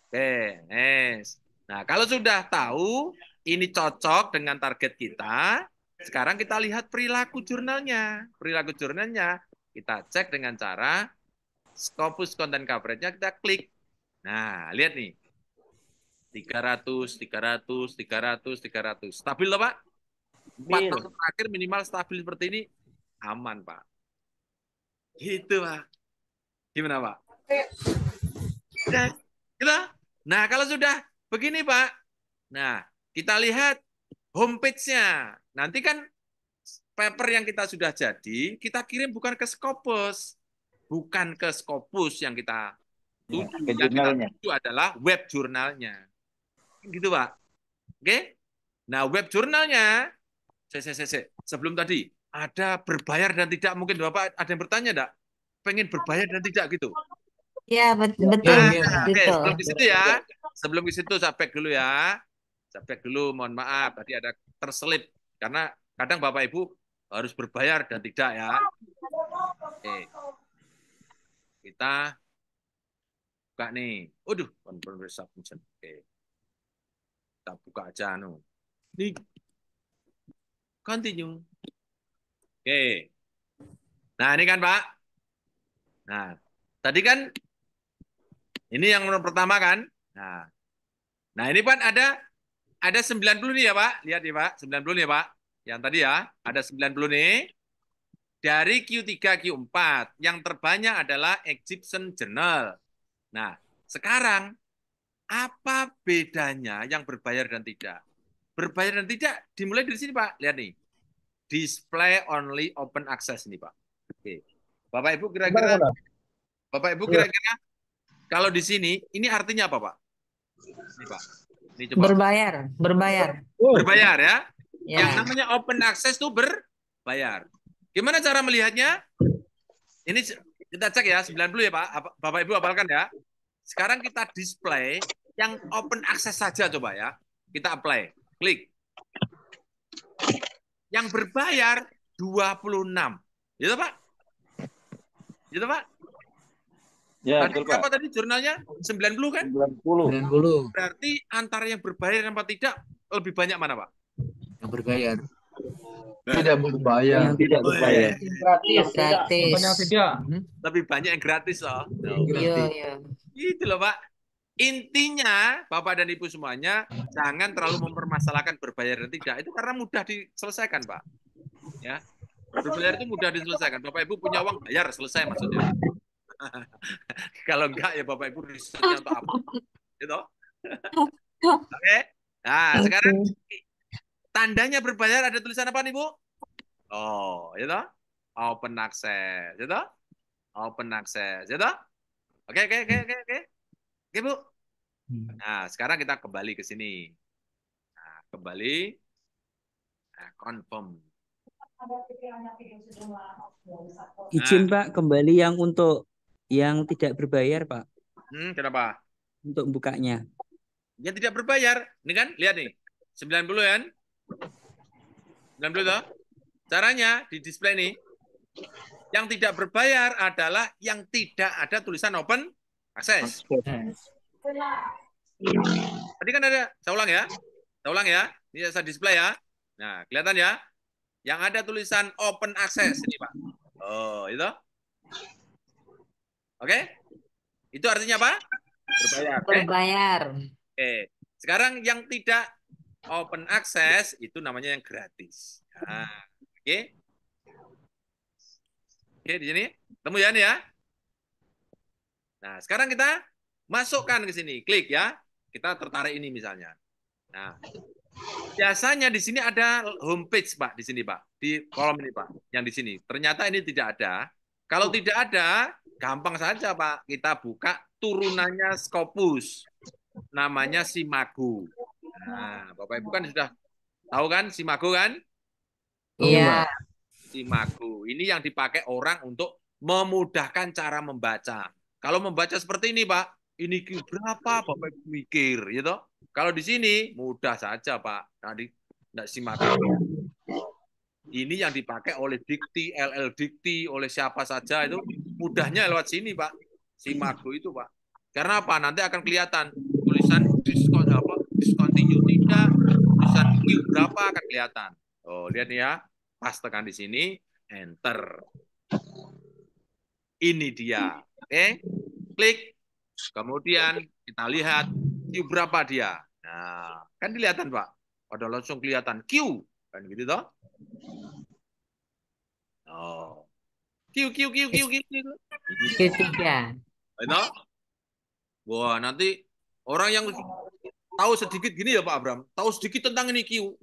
[SPEAKER 2] Oke, nice. Nah, kalau sudah tahu, ini cocok dengan target kita, sekarang kita lihat perilaku jurnalnya. Perilaku jurnalnya kita cek dengan cara Scopus Content Coverage-nya kita klik. Nah, lihat nih. 300. Stabil loh, Pak? 4 tahun terakhir minimal stabil seperti ini, aman, Pak. Gitu, Pak. Gimana, Pak? Nah, kalau sudah begini, Pak. Nah, kita lihat homepage-nya. Nanti kan paper yang kita sudah jadi, kita kirim bukan ke Scopus. Bukan ke Scopus yang kita tuju. Yang kita tuju adalah web jurnalnya. Gitu, Pak. Oke? Nah, web jurnalnya, sebelum tadi, ada berbayar dan tidak. Mungkin Bapak ada yang bertanya, enggak? Pengen berbayar dan tidak gitu?
[SPEAKER 16] Ya, betul.
[SPEAKER 2] Oke, sebelum di situ ya. Sebelum di situ saya back dulu ya. Saya back dulu, mohon maaf. Tadi ada terselip. Karena kadang Bapak Ibu harus berbayar dan tidak ya. Oke. Kita buka nih. Waduh, confirm submission. Oke. Kita buka aja anu. Nih. Continue. Oke. Nah, ini kan, Pak. Nah, tadi kan ini yang pertama kan? Nah ini Pak ada 90 nih ya Pak. Lihat nih Pak, 90 nih ya Pak. Yang tadi ya, ada 90 nih. Dari Q3, Q4. Yang terbanyak adalah Egyptian Journal. Nah, sekarang apa bedanya yang berbayar dan tidak? Berbayar dan tidak dimulai dari sini Pak. Lihat nih. Display only open access nih Pak. Oke. Bapak Ibu kira-kira Bapak Ibu kira-kira kalau di sini ini artinya apa, Pak? Ini, Pak. Ini coba.
[SPEAKER 16] Berbayar, berbayar.
[SPEAKER 2] Berbayar ya.
[SPEAKER 16] Ya.
[SPEAKER 2] Yang namanya open access itu berbayar. Gimana cara melihatnya? Ini kita cek ya, 90 ya, Pak. Bapak Ibu hafalkan ya. Sekarang kita display yang open access saja coba ya. Kita apply. Klik. Yang berbayar 26. Gitu, Pak? Gitu, Pak?
[SPEAKER 15] Ya,
[SPEAKER 2] Tadi
[SPEAKER 15] betul, Pak.
[SPEAKER 2] berapa tadi jurnalnya? 90 kan?
[SPEAKER 15] 90.
[SPEAKER 2] Berarti antara yang berbayar dan tidak lebih banyak mana, Pak?
[SPEAKER 14] Yang berbayar.
[SPEAKER 15] Tidak berbayar.
[SPEAKER 14] Yang tidak berbayar.
[SPEAKER 10] Gratis.
[SPEAKER 16] Gratis.
[SPEAKER 10] Banyak tidak.
[SPEAKER 2] Lebih banyak yang gratis loh.
[SPEAKER 16] Iya, iya.
[SPEAKER 2] Gitu loh, Pak. Intinya, Bapak dan Ibu semuanya, jangan terlalu mempermasalahkan berbayar dan tidak. Itu karena mudah diselesaikan, Pak. Ya, berbayar itu mudah diselesaikan. Bapak Ibu punya uang, bayar, selesai maksudnya. Kalau enggak, ya Bapak Ibu risetnya untuk apa? Gitu. Oke. Nah, sekarang tandanya berbayar ada tulisan apa nih, Bu? Oh, gitu. Open access, gitu. Open access, gitu. Oke. Oke, Bu. Nah, sekarang kita kembali ke sini. Nah, kembali. Nah, confirm.
[SPEAKER 6] Izin Pak, kembali yang untuk yang tidak berbayar Pak,
[SPEAKER 2] Kenapa?
[SPEAKER 6] untuk bukanya.
[SPEAKER 2] Yang tidak berbayar. Ini kan, lihat nih. 90 kan? 90 toh? Caranya di display nih. Yang tidak berbayar adalah yang tidak ada tulisan open access. Tadi kan ada, saya ulang ya. Ini saya display ya. Nah, kelihatan ya. Yang ada tulisan open access ini, Pak. Oh, itu. Oke? Itu artinya apa? Berbayar.
[SPEAKER 16] Berbayar.
[SPEAKER 2] Oke. Sekarang yang tidak open access itu namanya yang gratis. Nah, oke. Oke, di sini. Temu ya nih ya. Nah, sekarang kita masukkan ke sini. Klik ya. Kita tertarik ini misalnya. Nah, biasanya di sini ada homepage, Pak, di sini, Pak. Di kolom ini, Pak. Yang di sini. Ternyata ini tidak ada. Kalau tidak ada, gampang saja, Pak. Kita buka turunannya Scopus. Namanya Simago. Nah, Bapak Ibu kan sudah tahu kan Simago kan?
[SPEAKER 16] Iya.
[SPEAKER 2] Simago. Ini yang dipakai orang untuk memudahkan cara membaca. Kalau membaca seperti ini, Pak, ini berapa Bapak Ibu mikir, gitu. Kalau di sini mudah saja, Pak. Tadi enggak Simago. Ini yang dipakai oleh Dikti, LL Dikti, oleh siapa saja itu mudahnya lewat sini, Pak. Simago itu, Pak. Karena apa? Nanti akan kelihatan tulisan diskon apa? Discontinue tidak, tulisan Q berapa akan kelihatan. Oh, lihat nih ya. Pas tekan di sini, enter. Ini dia. Oke. Klik. Kemudian kita lihat Q berapa dia. Nah, kan kelihatan, Pak. Ada langsung kelihatan Q. Kan gitu toh? Oh. Q.
[SPEAKER 16] Ketiga.
[SPEAKER 2] Itu. Wah, nanti orang yang tahu sedikit gini ya Pak Abram, tahu sedikit tentang ini Q.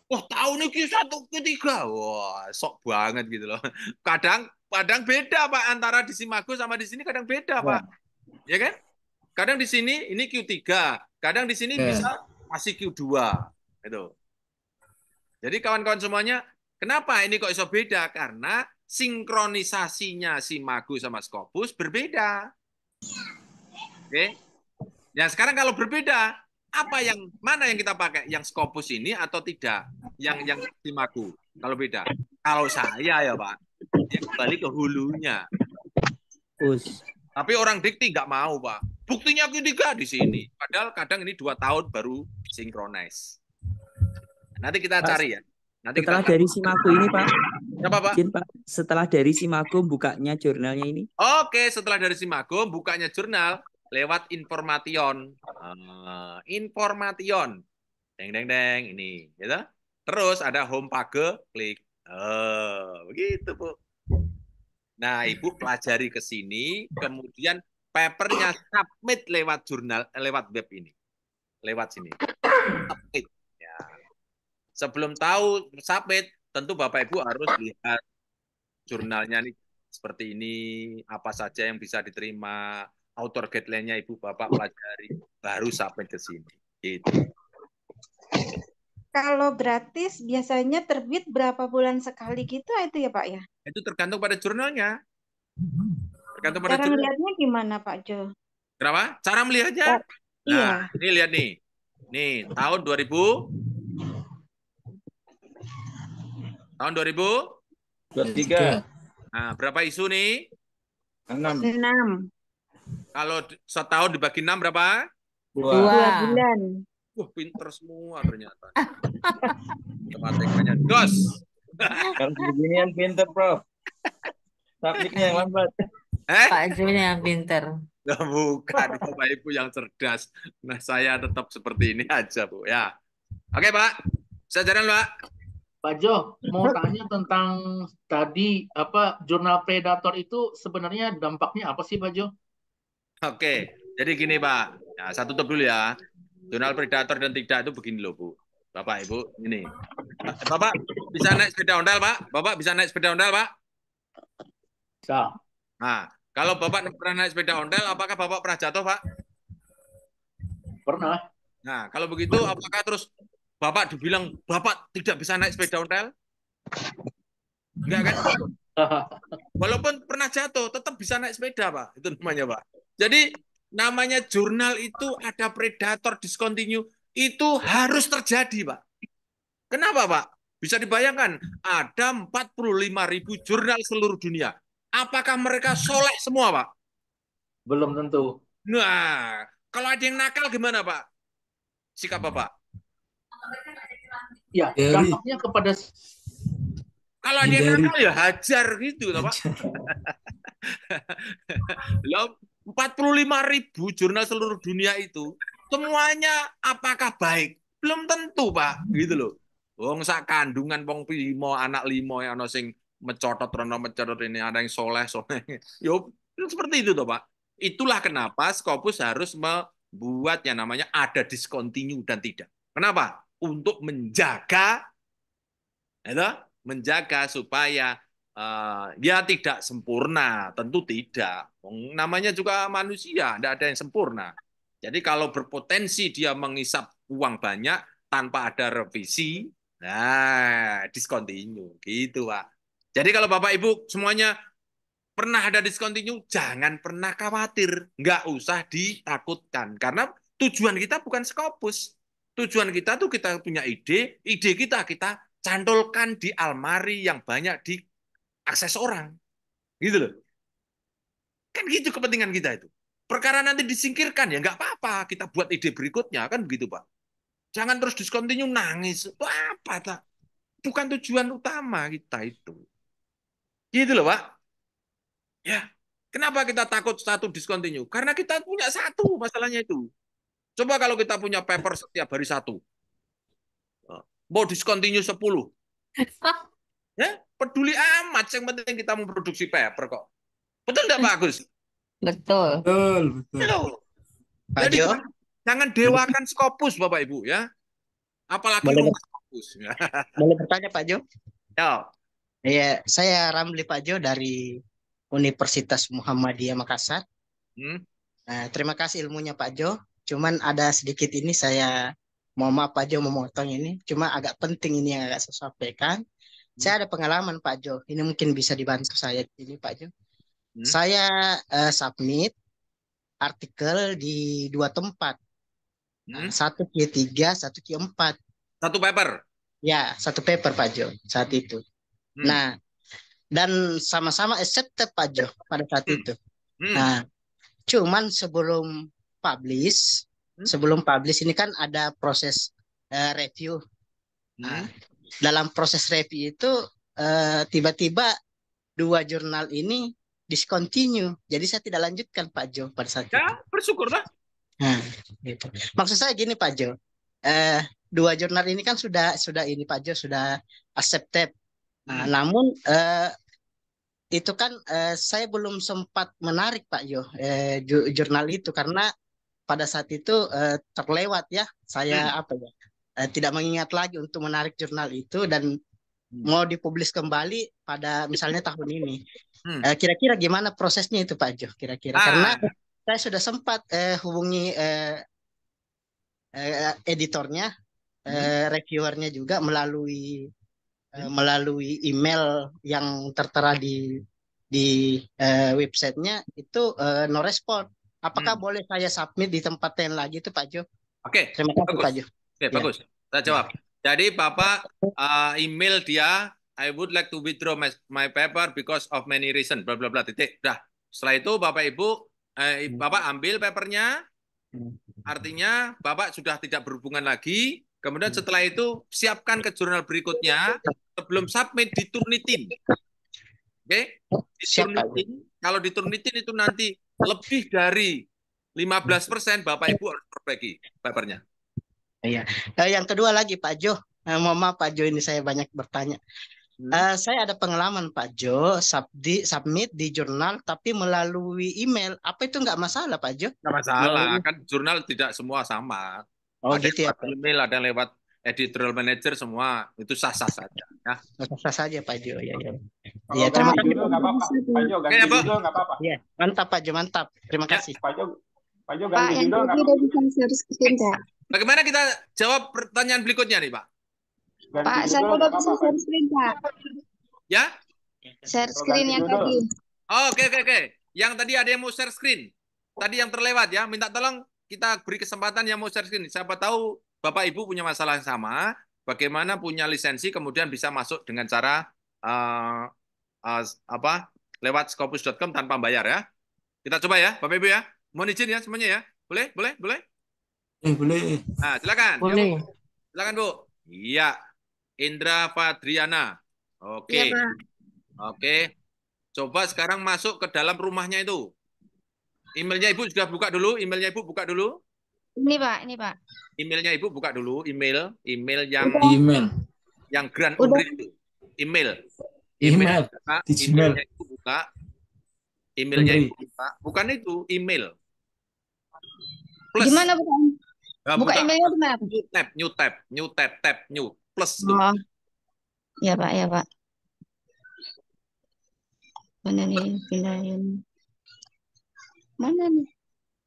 [SPEAKER 2] Wah, tahu nih Q1, Q3. Wah, sok banget gitu loh. Kadang beda Pak antara di Simago sama di sini kadang beda Pak. Ya kan? Kadang di sini ini Q3, kadang di sini bisa masih Q2 gitu. Jadi kawan-kawan semuanya, kenapa ini kok iso beda? Karena sinkronisasinya Simago sama Scopus berbeda. Oke. Nah, sekarang kalau berbeda, mana yang kita pakai? Yang Scopus ini atau tidak? Yang Simago. Kalau beda. Kalau saya ya, Pak, yang kembali ke hulunya. Tapi orang Dikti nggak mau, Pak. Buktinya Q3 di sini. Padahal kadang ini 2 tahun baru sinkronis. Nanti kita cari ya. Nanti
[SPEAKER 6] Setelah
[SPEAKER 2] kita
[SPEAKER 6] dari Simago ini, Pak.
[SPEAKER 2] Apa, Pak?
[SPEAKER 6] Izin, Pak. Setelah dari Simago bukanya jurnalnya ini.
[SPEAKER 2] Oke, setelah dari Simago bukanya jurnal lewat Information. Information. Deng ini, gitu. Terus ada home page, klik. Begitu, Bu. Nah, Ibu pelajari ke sini, kemudian papernya submit lewat jurnal, lewat web ini. Lewat sini. Submit. Ya. Sebelum tahu submit, tentu Bapak Ibu harus lihat jurnalnya nih seperti ini, apa saja yang bisa diterima, author guideline-nya Ibu Bapak pelajari, baru submit ke sini. Gitu.
[SPEAKER 17] Kalau gratis biasanya terbit berapa bulan sekali gitu itu ya Pak ya?
[SPEAKER 2] Itu tergantung pada jurnalnya. Tergantung pada
[SPEAKER 17] Cara
[SPEAKER 2] jurnal.
[SPEAKER 17] ngeliatnya gimana Pak Jo?
[SPEAKER 2] Kenapa? Cara melihatnya?
[SPEAKER 17] Iya.
[SPEAKER 2] Nah, ini lihat nih. Nih, tahun 2000. Tahun
[SPEAKER 13] 23.
[SPEAKER 2] Nah, berapa isu nih?
[SPEAKER 13] 6.
[SPEAKER 17] 6.
[SPEAKER 2] Kalau setahun dibagi 6 berapa?
[SPEAKER 13] 2.
[SPEAKER 17] 2 bulan.
[SPEAKER 2] Wah, pinter semua ternyata. Matematikanya dos.
[SPEAKER 13] Kalau beginian pinter, Prof. Submitnya yang lambat.
[SPEAKER 16] Pak Jo-nya yang pinter.
[SPEAKER 2] Nah, bukan, Bapak Ibu yang cerdas. Nah, saya tetap seperti ini aja, Bu. Ya. Oke, Pak. Bisa jalan, Pak.
[SPEAKER 10] Pak Jo, mau tanya tentang tadi jurnal predator itu sebenarnya dampaknya apa sih Pak Jo?
[SPEAKER 2] Oke, jadi gini Pak. Ya, saya tutup dulu ya. Jurnal predator dan tidak itu begini loh Bu. Bapak Ibu, ini. Bapak bisa naik sepeda ondel Pak? Bapak bisa naik sepeda ondel Pak?
[SPEAKER 10] Bisa.
[SPEAKER 2] Nah, kalau Bapak pernah naik sepeda ondel, apakah Bapak pernah jatuh Pak?
[SPEAKER 10] Pernah.
[SPEAKER 2] Nah, kalau begitu apakah terus Bapak dibilang Bapak tidak bisa naik sepeda ontel? Enggak kan? Walaupun pernah jatuh, tetap bisa naik sepeda, Pak. Itu namanya, Pak. Jadi, namanya jurnal itu ada predator discontinue, itu harus terjadi, Pak. Kenapa, Pak? Bisa dibayangkan, ada 45.000 jurnal seluruh dunia. Apakah mereka soleh semua, Pak?
[SPEAKER 10] Belum tentu.
[SPEAKER 2] Nah, kalau ada yang nakal gimana, Pak? Sikap Bapak?
[SPEAKER 10] Ya, dampaknya kepada
[SPEAKER 2] kalau ada yang nakal ya hajar gitu, Pak. Loh, 45.000 jurnal seluruh dunia itu semuanya apakah baik? Belum tentu, Pak. Gitu loh. Wong sak kandungan wong 5 anak 5 yang ono sing mencotot ini ada yang soleh. Yo, seperti itu toh, Pak. Itulah kenapa Scopus harus membuat yang namanya ada discontinue dan tidak. Kenapa? Untuk menjaga supaya dia tidak sempurna, tentu tidak. Namanya juga manusia, tidak ada yang sempurna. Jadi kalau berpotensi dia mengisap uang banyak tanpa ada revisi, nah discontinue, gitu Pak. Jadi kalau Bapak Ibu semuanya pernah ada discontinue, jangan pernah khawatir, nggak usah ditakutkan, karena tujuan kita bukan Scopus. Tujuan kita tuh kita punya ide kita cantolkan di almari yang banyak diakses orang. Gitu loh. Kan gitu kepentingan kita itu. Perkara nanti disingkirkan ya nggak apa-apa, kita buat ide berikutnya, kan begitu Pak. Jangan terus discontinue nangis. Itu apa tak? Bukan tujuan utama kita itu. Gitu loh Pak. Ya, kenapa kita takut satu discontinue? Karena kita punya satu masalahnya itu. Coba kalau kita punya paper setiap hari 1. Mau discontinue 10. Ya, peduli amat. Yang penting kita memproduksi paper kok. Betul nggak Pak Agus?
[SPEAKER 16] Betul.
[SPEAKER 2] Betul.
[SPEAKER 5] Pak
[SPEAKER 2] Jadi
[SPEAKER 5] Jo,
[SPEAKER 2] jangan dewakan Scopus Bapak Ibu ya. Apalagi
[SPEAKER 5] boleh
[SPEAKER 2] Scopus.
[SPEAKER 5] boleh bertanya Pak Jo?
[SPEAKER 2] Ya.
[SPEAKER 5] Iya, saya Ramli Pak Jo dari Universitas Muhammadiyah Makassar. Nah, terima kasih ilmunya Pak Jo. Cuman ada sedikit ini saya mohon maaf Pak Jo memotong ini. Cuma agak penting ini yang agak saya sampaikan. Saya ada pengalaman Pak Jo. Ini mungkin bisa dibantu saya ini Pak Jo. Saya submit artikel di 2 tempat. Satu Q3, satu Q4.
[SPEAKER 2] Satu paper?
[SPEAKER 5] Ya, satu paper Pak Jo saat itu. Nah, dan sama-sama accepted Pak Jo pada saat itu. Nah, cuman sebelum publish ini kan ada proses review. Nah, dalam proses review itu tiba-tiba 2 jurnal ini discontinue. Jadi saya tidak lanjutkan Pak Jo pada saat itu.
[SPEAKER 2] Ya, bersyukurlah.
[SPEAKER 5] Nah, gitu. Maksud saya gini Pak Jo. 2 jurnal ini kan sudah ini Pak Jo sudah accepted. Nah, namun itu kan saya belum sempat menarik Pak Jo jurnal itu karena pada saat itu terlewat ya saya tidak mengingat lagi untuk menarik jurnal itu dan mau dipublis kembali pada misalnya tahun ini. Kira-kira gimana prosesnya itu Pak Jo? Kira-kira karena saya sudah sempat hubungi editornya, reviewernya juga melalui email yang tertera di websitenya itu no respon. Apakah boleh saya submit di tempat lain lagi itu Pak Jo?
[SPEAKER 2] Oke,
[SPEAKER 5] Terima kasih
[SPEAKER 2] bagus.
[SPEAKER 5] Pak Jo.
[SPEAKER 2] Oke, bagus. Saya jawab. Jadi Bapak email dia, I would like to withdraw my paper because of many reasons, bla bla bla titik. Dah. Setelah itu Bapak Ibu, Bapak ambil papernya, artinya Bapak sudah tidak berhubungan lagi. Kemudian setelah itu siapkan ke jurnal berikutnya, sebelum submit diturnitin. Oke? Diturnitin. Kalau diturnitin itu nanti lebih dari 15% Bapak Ibu harus perbaiki papernya.
[SPEAKER 5] Iya. Yang kedua lagi Pak Jo, mohon maaf Pak Jo ini saya banyak bertanya. Saya ada pengalaman Pak Jo submit di jurnal tapi melalui email. Apa itu nggak masalah Pak Jo?
[SPEAKER 2] Nggak masalah, kan jurnal tidak semua sama.
[SPEAKER 5] Oh
[SPEAKER 2] ada
[SPEAKER 5] gitu ya
[SPEAKER 2] lewat email, ada yang lewat editorial manager, semua itu sah-sah saja. Ya.
[SPEAKER 5] Sah saja Pak Jo. Ya.
[SPEAKER 1] Kalau
[SPEAKER 5] Terima
[SPEAKER 1] ganti
[SPEAKER 5] kasih.
[SPEAKER 1] judul nggak apa-apa. Pak Jo ganti judul nggak apa-apa.
[SPEAKER 5] Iya, mantap Pak Jo, mantap. Terima kasih.
[SPEAKER 1] Pak Jo
[SPEAKER 11] Pak,
[SPEAKER 1] ganti
[SPEAKER 11] yang
[SPEAKER 1] judul nggak
[SPEAKER 11] tadi
[SPEAKER 1] apa-apa.
[SPEAKER 11] udah bisa share screen, Pak.
[SPEAKER 2] Bagaimana kita jawab pertanyaan berikutnya nih, Pak?
[SPEAKER 11] Pak, saya udah bisa share screen, Pak.
[SPEAKER 2] Ya?
[SPEAKER 11] Share screen yang tadi.
[SPEAKER 2] Oh, oke. Yang tadi ada yang mau share screen. Tadi yang terlewat ya, minta tolong kita beri kesempatan yang mau share screen. Siapa tahu Bapak Ibu punya masalah yang sama, bagaimana punya lisensi kemudian bisa masuk dengan cara lewat scopus.com tanpa bayar ya. Kita coba ya, Bapak Ibu ya. Mohon izin ya semuanya ya. Boleh?
[SPEAKER 15] Boleh.
[SPEAKER 2] Nah, silakan.
[SPEAKER 16] Boleh.
[SPEAKER 2] Ya, Bu. Silakan, Bu. Iya. Indra Fadriana. Oke.
[SPEAKER 11] Iya, Pak.
[SPEAKER 2] Oke. Coba sekarang masuk ke dalam rumahnya itu. Emailnya Ibu sudah buka dulu. Emailnya Ibu buka dulu.
[SPEAKER 11] Ini, Pak.
[SPEAKER 2] Emailnya Ibu buka dulu. Email yang Grand
[SPEAKER 11] Udah.
[SPEAKER 2] Unri itu. Emailnya Ibu buka. Emailnya Ibu buka. Bukan itu, email. Plus.
[SPEAKER 11] Gimana bukan? Buka
[SPEAKER 2] Buka.
[SPEAKER 11] emailnya di mana?
[SPEAKER 2] New tab, new plus.
[SPEAKER 11] Oh. Ya, Pak. Mana nih? Pindahin. Mana nih?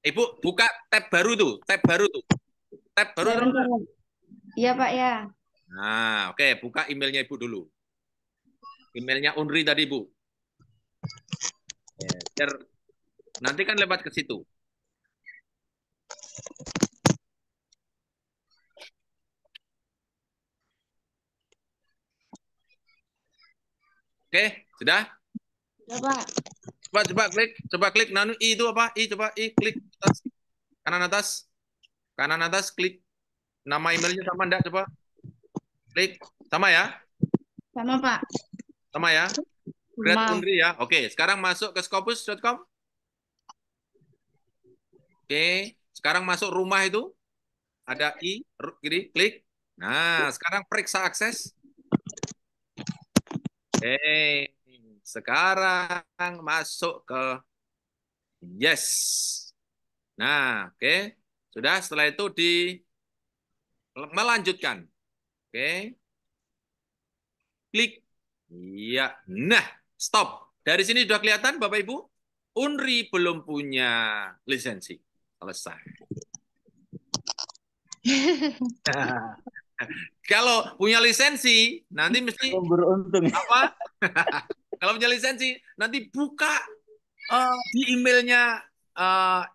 [SPEAKER 2] Ibu buka tab baru tuh. Tab baru.
[SPEAKER 11] Ya, bentar. Iya, Pak, ya.
[SPEAKER 2] Nah, oke. Buka emailnya Ibu dulu. Emailnya Unri tadi, Bu. Ya, nanti kan lewat ke situ. Oke, sudah?
[SPEAKER 11] Ya, Pak.
[SPEAKER 2] Coba klik. Nanu I itu apa? Klik atas. Kanan atas, klik. Nama emailnya sama enggak? Coba. Klik. Sama ya?
[SPEAKER 11] Sama, Pak.
[SPEAKER 2] Sama ya? Great
[SPEAKER 11] Sama.
[SPEAKER 2] Unri ya. Oke, sekarang masuk ke scopus.com. Oke, sekarang masuk rumah itu. Ada I, kiri, klik. Nah, sekarang periksa akses. Oke, sekarang masuk ke yes. Nah, oke. Sudah, setelah itu melanjutkan. Oke. Klik. Iya. Nah, stop. Dari sini sudah kelihatan Bapak Ibu, Unri belum punya lisensi. Selesai. Kalau punya lisensi, nanti mesti
[SPEAKER 15] beruntung.
[SPEAKER 2] apa? Kalau punya lisensi, nanti buka di emailnya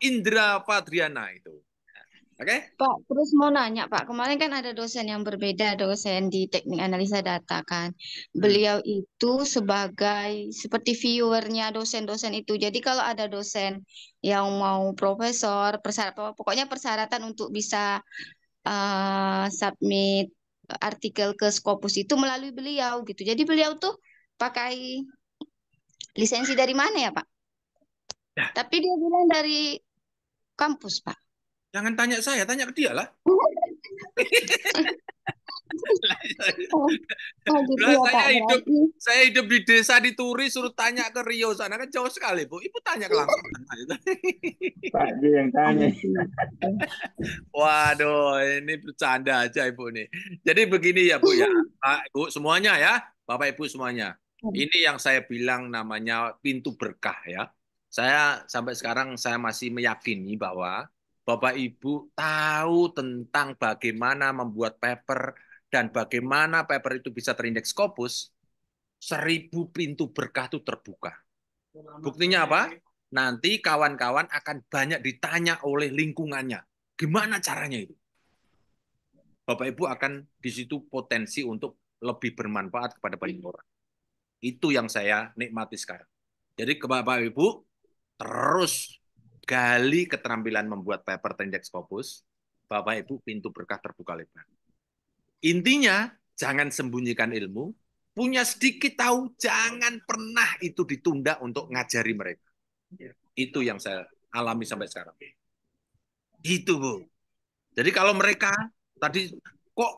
[SPEAKER 2] Indra Fadriana itu. Oke?
[SPEAKER 11] Pak, terus mau nanya, Pak. Kemarin kan ada dosen yang berbeda, dosen di teknik analisa data kan. Beliau itu seperti viewernya dosen-dosen itu. Jadi kalau ada dosen yang mau profesor, pokoknya persyaratan untuk bisa submit artikel ke Scopus itu melalui beliau gitu. Jadi beliau tuh pakai lisensi dari mana ya, Pak?
[SPEAKER 2] Ya.
[SPEAKER 11] Tapi dia bilang dari kampus, Pak.
[SPEAKER 2] Jangan tanya saya, tanya ke dia lah.
[SPEAKER 11] gitu
[SPEAKER 2] Lah,
[SPEAKER 11] ya Pak, berarti.
[SPEAKER 2] saya hidup di desa di Turi, suruh tanya ke Rio sana kan jauh sekali, Bu. Ibu tanya ke langsung.
[SPEAKER 13] Pak Jo yang tanya.
[SPEAKER 2] Waduh, ini bercanda aja Ibu nih. Jadi begini ya Bu ya, Pak Ibu semuanya ya, Bapak Ibu semuanya. Ini yang saya bilang namanya pintu berkah ya. Saya sampai sekarang saya masih meyakini bahwa Bapak Ibu tahu tentang bagaimana membuat paper dan bagaimana paper itu bisa terindeks Scopus. 1000 pintu berkah itu terbuka. Buktinya apa? Nanti kawan-kawan akan banyak ditanya oleh lingkungannya. Gimana caranya itu? Bapak Ibu akan di situ potensi untuk lebih bermanfaat kepada banyak orang. Itu yang saya nikmati sekarang. Jadi ke Bapak Ibu, terus gali keterampilan membuat paper terindeks Scopus. Bapak Ibu, pintu berkah terbuka lebar. Intinya, jangan sembunyikan ilmu. Punya sedikit tahu, jangan pernah itu ditunda untuk ngajari mereka. Itu yang saya alami sampai sekarang. Itu, Bu. Jadi kalau mereka tadi kok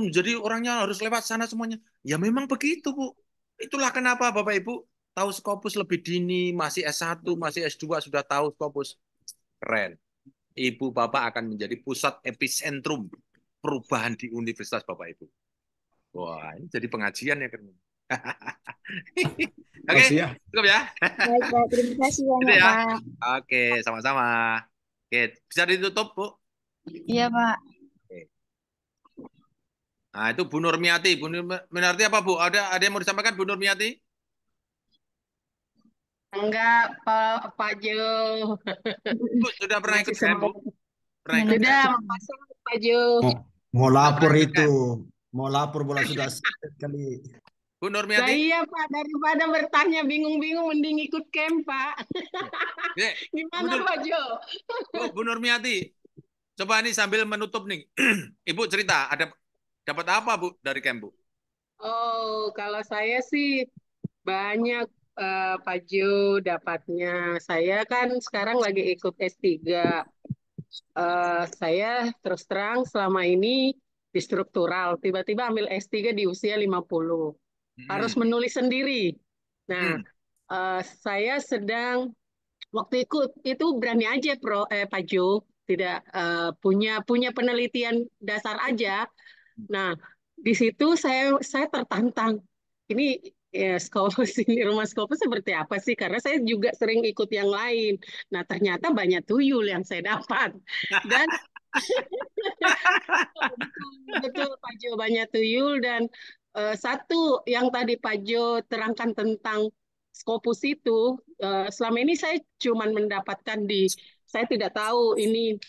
[SPEAKER 2] jadi orangnya harus lewat sana semuanya. Ya memang begitu, Bu. Itulah kenapa Bapak Ibu tahu Scopus lebih dini, masih S1, masih S2 sudah tahu Scopus. Keren. Ibu Bapak akan menjadi pusat epicentrum perubahan di Universitas Bapak Ibu. Wah, ini jadi pengajian ya, keren. Oke, cukup ya.
[SPEAKER 11] Baik, Pak. Terima kasih
[SPEAKER 2] Gitu
[SPEAKER 11] banyak,
[SPEAKER 2] ya.
[SPEAKER 11] Pak.
[SPEAKER 2] Oke, sama-sama. Oke, bisa ditutup, Bu?
[SPEAKER 11] Iya, Pak.
[SPEAKER 2] Oke. Nah, itu Bu Nurmiati. Bu Nurmiati apa, Bu? Ada yang mau disampaikan, Bu Nurmiati?
[SPEAKER 18] Enggak, Pak Jo.
[SPEAKER 2] Bu, sudah pernah ikut
[SPEAKER 18] Masih
[SPEAKER 2] camp, Bu?
[SPEAKER 18] semangat.
[SPEAKER 2] Pernah ikut
[SPEAKER 18] Sudah,
[SPEAKER 2] camp?
[SPEAKER 18] makasih Pak Jo.
[SPEAKER 19] Mau
[SPEAKER 2] Sudah
[SPEAKER 19] lapor
[SPEAKER 2] pernah ikut
[SPEAKER 19] itu,
[SPEAKER 2] camp?
[SPEAKER 19] mau lapor bola sudah set kali.
[SPEAKER 2] Bu
[SPEAKER 18] Lah
[SPEAKER 2] Nurmiati?
[SPEAKER 18] iya Pak, daripada bertanya bingung-bingung mending ikut camp, Pak.
[SPEAKER 2] Ya,
[SPEAKER 18] Gimana
[SPEAKER 2] Bu,
[SPEAKER 18] Pak Jo?
[SPEAKER 2] Bu Nurmiati, coba nih sambil menutup nih. Ibu cerita, dapat apa, Bu, dari camp, Bu?
[SPEAKER 18] Oh, kalau saya sih banyak Pak Jo dapatnya. Saya kan sekarang lagi ikut S3. Saya terus terang selama ini di struktural, tiba-tiba ambil S3 di usia 50. Harus menulis sendiri. Nah, saya sedang waktu ikut itu berani aja Pak Jo, tidak punya penelitian dasar aja. Nah, di situ saya tertantang. Ini ya, Scopus ini rumah Scopus seperti apa sih? Karena saya juga sering ikut yang lain. Nah, ternyata banyak tuyul yang saya dapat. Dan betul Pak Jo, banyak tuyul dan satu yang tadi Pak Jo terangkan tentang Scopus itu, selama ini saya cuma mendapatkan saya tidak tahu ini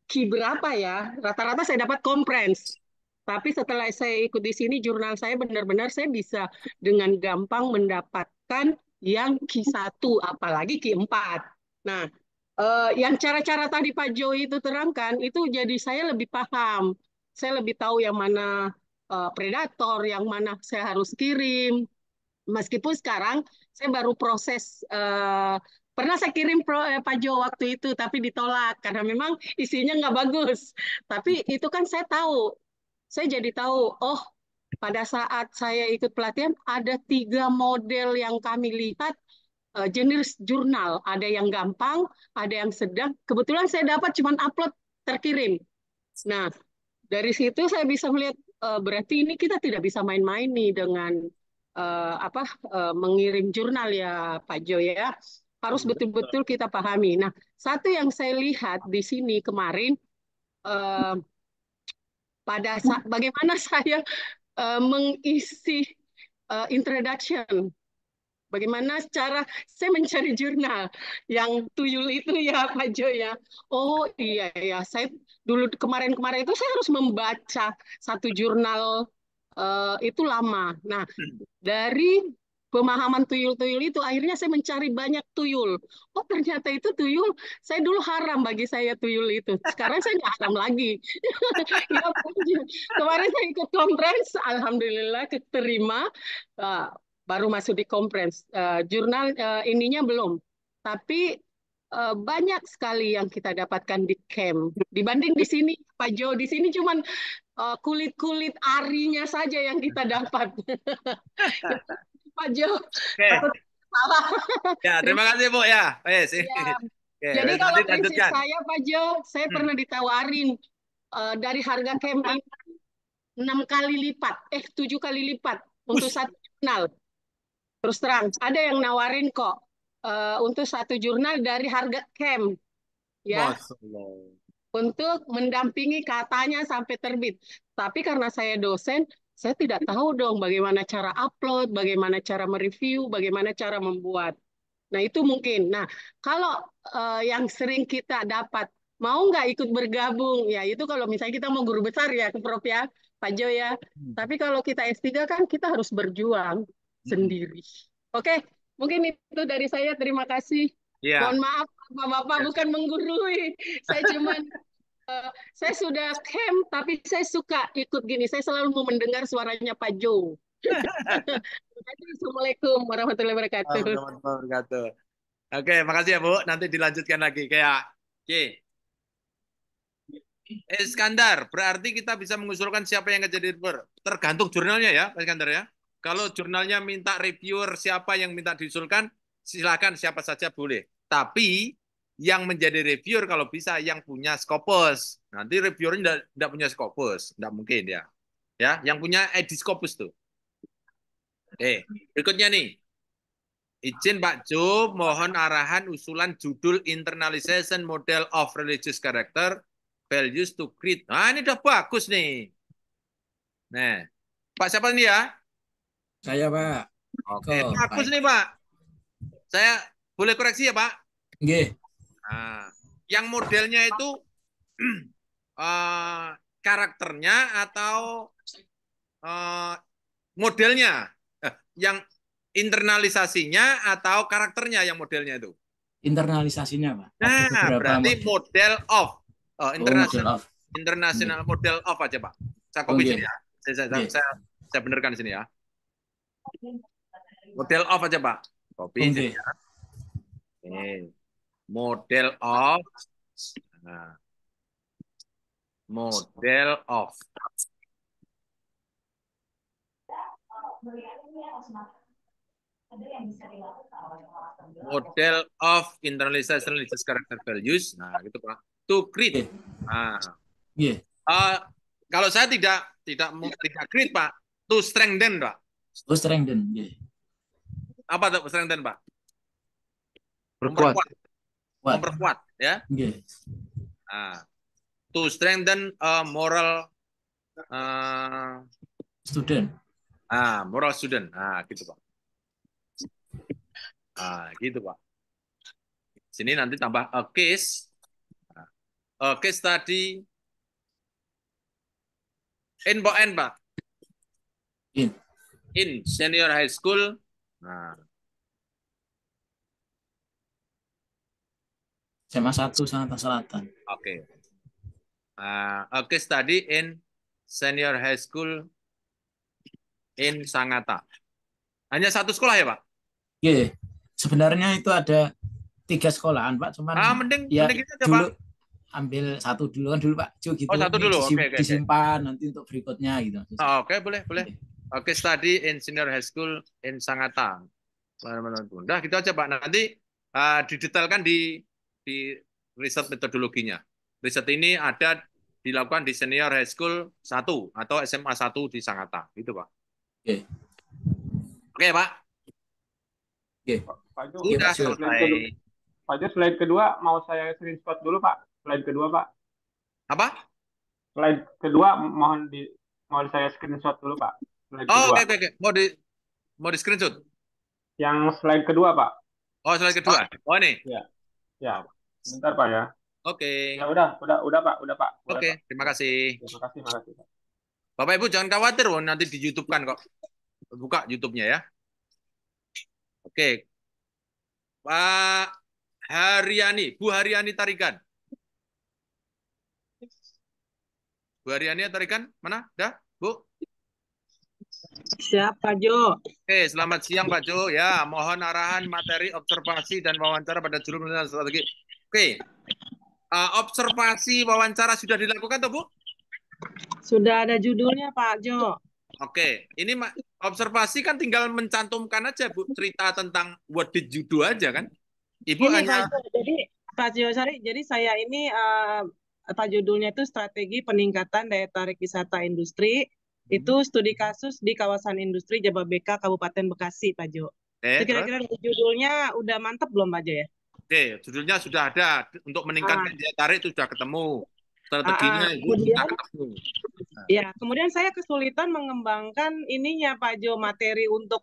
[SPEAKER 18] key berapa ya, rata-rata saya dapat conference. Tapi setelah saya ikut di sini, jurnal saya benar-benar saya bisa dengan gampang mendapatkan yang Q1, apalagi Q4. Nah, yang cara-cara tadi Pak Jo itu terangkan, itu jadi saya lebih paham. Saya lebih tahu yang mana predator, yang mana saya harus kirim. Meskipun sekarang saya baru proses, pernah saya kirim Pak Jo waktu itu, tapi ditolak karena memang isinya nggak bagus. Tapi itu kan saya tahu, saya jadi tahu, oh pada saat saya ikut pelatihan ada 3 model yang kami lihat jenis jurnal, ada yang gampang, ada yang sedang. Kebetulan saya dapat cuma upload terkirim. Nah, dari situ saya bisa melihat berarti ini kita tidak bisa main-main nih dengan mengirim jurnal ya Pak Jo ya. Harus betul-betul kita pahami. Nah, satu yang saya lihat di sini kemarin pada saat bagaimana saya mengisi introduction. Bagaimana cara saya mencari jurnal yang tuyul itu ya Pak Jo ya. Oh iya ya, saya dulu kemarin-kemarin itu saya harus membaca satu jurnal itu lama. Nah, dari pemahaman tuyul-tuyul itu akhirnya saya mencari banyak tuyul. Oh ternyata itu tuyul, saya dulu haram bagi saya tuyul itu. Sekarang saya nggak haram lagi. Ya, kemarin saya ikut conference, alhamdulillah keterima. Baru masuk di conference. Jurnal ininya belum. Tapi banyak sekali yang kita dapatkan di camp. Dibanding di sini, Pak Jo, di sini cuman kulit-kulit arinya saja yang kita dapat. Pak Jo,
[SPEAKER 2] Oke.
[SPEAKER 18] salah.
[SPEAKER 2] Ya, terima kasih Bu ya. Wes.
[SPEAKER 18] Ya.
[SPEAKER 2] Oke,
[SPEAKER 18] Jadi
[SPEAKER 2] wes,
[SPEAKER 18] kalau
[SPEAKER 2] nanti
[SPEAKER 18] prinsip
[SPEAKER 2] lanjutkan.
[SPEAKER 18] saya, Pak Jo, saya pernah ditawarin dari harga camp ini 6 kali lipat, 7 kali lipat untuk satu jurnal. Terus terang, ada yang nawarin kok untuk satu jurnal dari harga camp, ya,
[SPEAKER 2] Masya Allah.
[SPEAKER 18] untuk mendampingi katanya sampai terbit. Tapi karena saya dosen, saya tidak tahu dong bagaimana cara upload, bagaimana cara mereview, bagaimana cara membuat. Nah, itu mungkin. Nah, kalau yang sering kita dapat, mau nggak ikut bergabung? Ya, itu kalau misalnya kita mau guru besar ya, ke Prof ya, Pak Jo ya. Tapi kalau kita S3 kan kita harus berjuang sendiri. Oke, mungkin itu dari saya. Terima kasih.
[SPEAKER 2] Iya.
[SPEAKER 18] Mohon maaf, Bapak-bapak, bukan menggurui. Saya cuman, saya sudah camp, tapi saya suka ikut gini. Saya selalu mau mendengar suaranya Pak Jo. Assalamualaikum warahmatullahi wabarakatuh.
[SPEAKER 2] Warahmatullahi wabarakatuh. Oke, makasih ya Bu. Nanti dilanjutkan lagi kayak Oke. Iskandar, berarti kita bisa mengusulkan siapa yang akan jadi reviewer. Tergantung jurnalnya ya, Pak Iskandar ya. Kalau jurnalnya minta reviewer siapa yang minta diusulkan, silakan siapa saja boleh. Tapi yang menjadi reviewer kalau bisa yang punya Scopus. Nanti reviewernya tidak punya Scopus, tidak mungkin ya. Ya, yang punya Scopus tuh. Berikutnya nih. Izin Pak Jo, mohon arahan usulan judul Internalization Model of Religious Character Values to Create. Nah, ini udah bagus nih. Nah, Pak siapa nih ya?
[SPEAKER 15] Saya, Pak.
[SPEAKER 2] Oke, bagus nih, Pak. Saya boleh koreksi ya, Pak?
[SPEAKER 15] Nggih.
[SPEAKER 2] Nah, yang modelnya itu karakternya atau modelnya? Yang internalisasinya atau karakternya yang modelnya itu?
[SPEAKER 15] Internalisasinya, Pak.
[SPEAKER 2] Nah, berarti model of.
[SPEAKER 15] Model of.
[SPEAKER 2] International model of aja, Pak. Saya copy sini ya. Saya benerkan sini ya. Model of aja, Pak. Copy sini ya. Model of. Nah. Model of. Model of internalization religious character values. Nah, gitu Pak. To create. Nah. Kalau saya tidak create, Pak. To strengthen, Pak.
[SPEAKER 15] To strengthen,
[SPEAKER 2] Apa tuh strengthen, Pak?
[SPEAKER 15] Memperkuat,
[SPEAKER 2] ya. Nah, to strengthen moral
[SPEAKER 15] student.
[SPEAKER 2] Moral student. Gitu, Pak. Gitu, Pak. Sini nanti tambah a case. A case tadi in, Pak. In senior high school. Nah.
[SPEAKER 15] SMA 1 Sangatta Selatan.
[SPEAKER 2] Oke. A case tadi in senior high school in Sangatta. Hanya satu sekolah ya, Pak?
[SPEAKER 15] Iya. Sebenarnya itu ada 3 sekolahan, Pak. Cuman
[SPEAKER 2] mending kita
[SPEAKER 15] dulu Pak. Ambil satu dulu kan dulu Pak Jo gitu.
[SPEAKER 2] Satu dulu. Oke.
[SPEAKER 15] Disimpan nanti untuk berikutnya gitu.
[SPEAKER 2] Oke, boleh. Oke, study in senior high school in Sangatta. Udah gitu aja, Pak. Nanti didetailkan di riset metodologinya. Riset ini ada dilakukan di senior high school 1 atau SMA 1 di Sangatta. Gitu, Pak. Oke, Pak.
[SPEAKER 1] Pak Jo,
[SPEAKER 2] udah selesai.
[SPEAKER 1] Pak Jo, slide kedua mau saya screenshot dulu, Pak. Slide kedua, Pak.
[SPEAKER 2] Apa?
[SPEAKER 1] Slide kedua mohon saya screenshot dulu, Pak.
[SPEAKER 2] Oke. Mau di screenshot?
[SPEAKER 1] Yang slide kedua, Pak.
[SPEAKER 2] Oh, slide kedua. Oh, nih.
[SPEAKER 1] Ya. Bentar, Pak ya.
[SPEAKER 2] Oke.
[SPEAKER 1] Ya udah, Pak.
[SPEAKER 2] Oke, terima kasih.
[SPEAKER 1] Terima kasih, Pak.
[SPEAKER 2] Bapak Ibu jangan khawatir, nanti di YouTube kan kok. Buka YouTube-nya ya. Oke. Pak Haryani, Bu Haryani Tarikan. Bu Haryani Tarikan, mana? Dah, Bu?
[SPEAKER 18] Siap, Pak Jo.
[SPEAKER 2] Oke, selamat siang Pak Jo. Ya, mohon arahan materi observasi dan wawancara pada judul strategi Oke. Observasi wawancara sudah dilakukan toh, Bu?
[SPEAKER 18] Sudah ada judulnya Pak Jo.
[SPEAKER 2] Oke, ini observasi kan tinggal mencantumkan aja, Bu, cerita tentang what did you do aja kan? Ibu
[SPEAKER 18] Ini
[SPEAKER 2] hanya
[SPEAKER 18] Pak Jo, jadi Pak Jo Sari, jadi saya ini Pak judulnya itu strategi peningkatan daya tarik wisata industri. Itu studi kasus di kawasan industri Jababeka Kabupaten Bekasi, Pak Jo. Itu kira-kira judulnya udah mantep belum Pak Jo ya?
[SPEAKER 2] Oke, judulnya sudah ada untuk meningkatkan daya tarik itu sudah ketemu. Strateginya Ibu sudah ketemu.
[SPEAKER 18] Ya, kemudian saya kesulitan mengembangkan ininya Pak Jo, materi untuk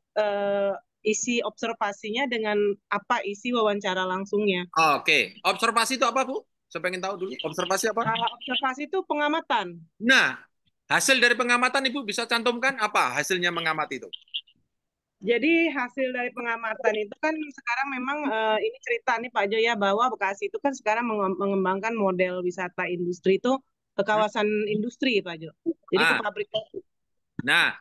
[SPEAKER 18] isi observasinya dengan apa isi wawancara langsungnya.
[SPEAKER 2] Oke, observasi itu apa, Bu? Saya pengen tahu dulu. Observasi apa?
[SPEAKER 18] Observasi itu pengamatan.
[SPEAKER 2] Nah, hasil dari pengamatan Ibu bisa cantumkan apa hasilnya mengamati itu?
[SPEAKER 18] Jadi hasil dari pengamatan itu kan sekarang memang ini cerita nih Pak Jo ya, bahwa Bekasi itu kan sekarang mengembangkan model wisata industri itu ke kawasan industri Pak Jo. Jadi ke pabrik.
[SPEAKER 2] Nah,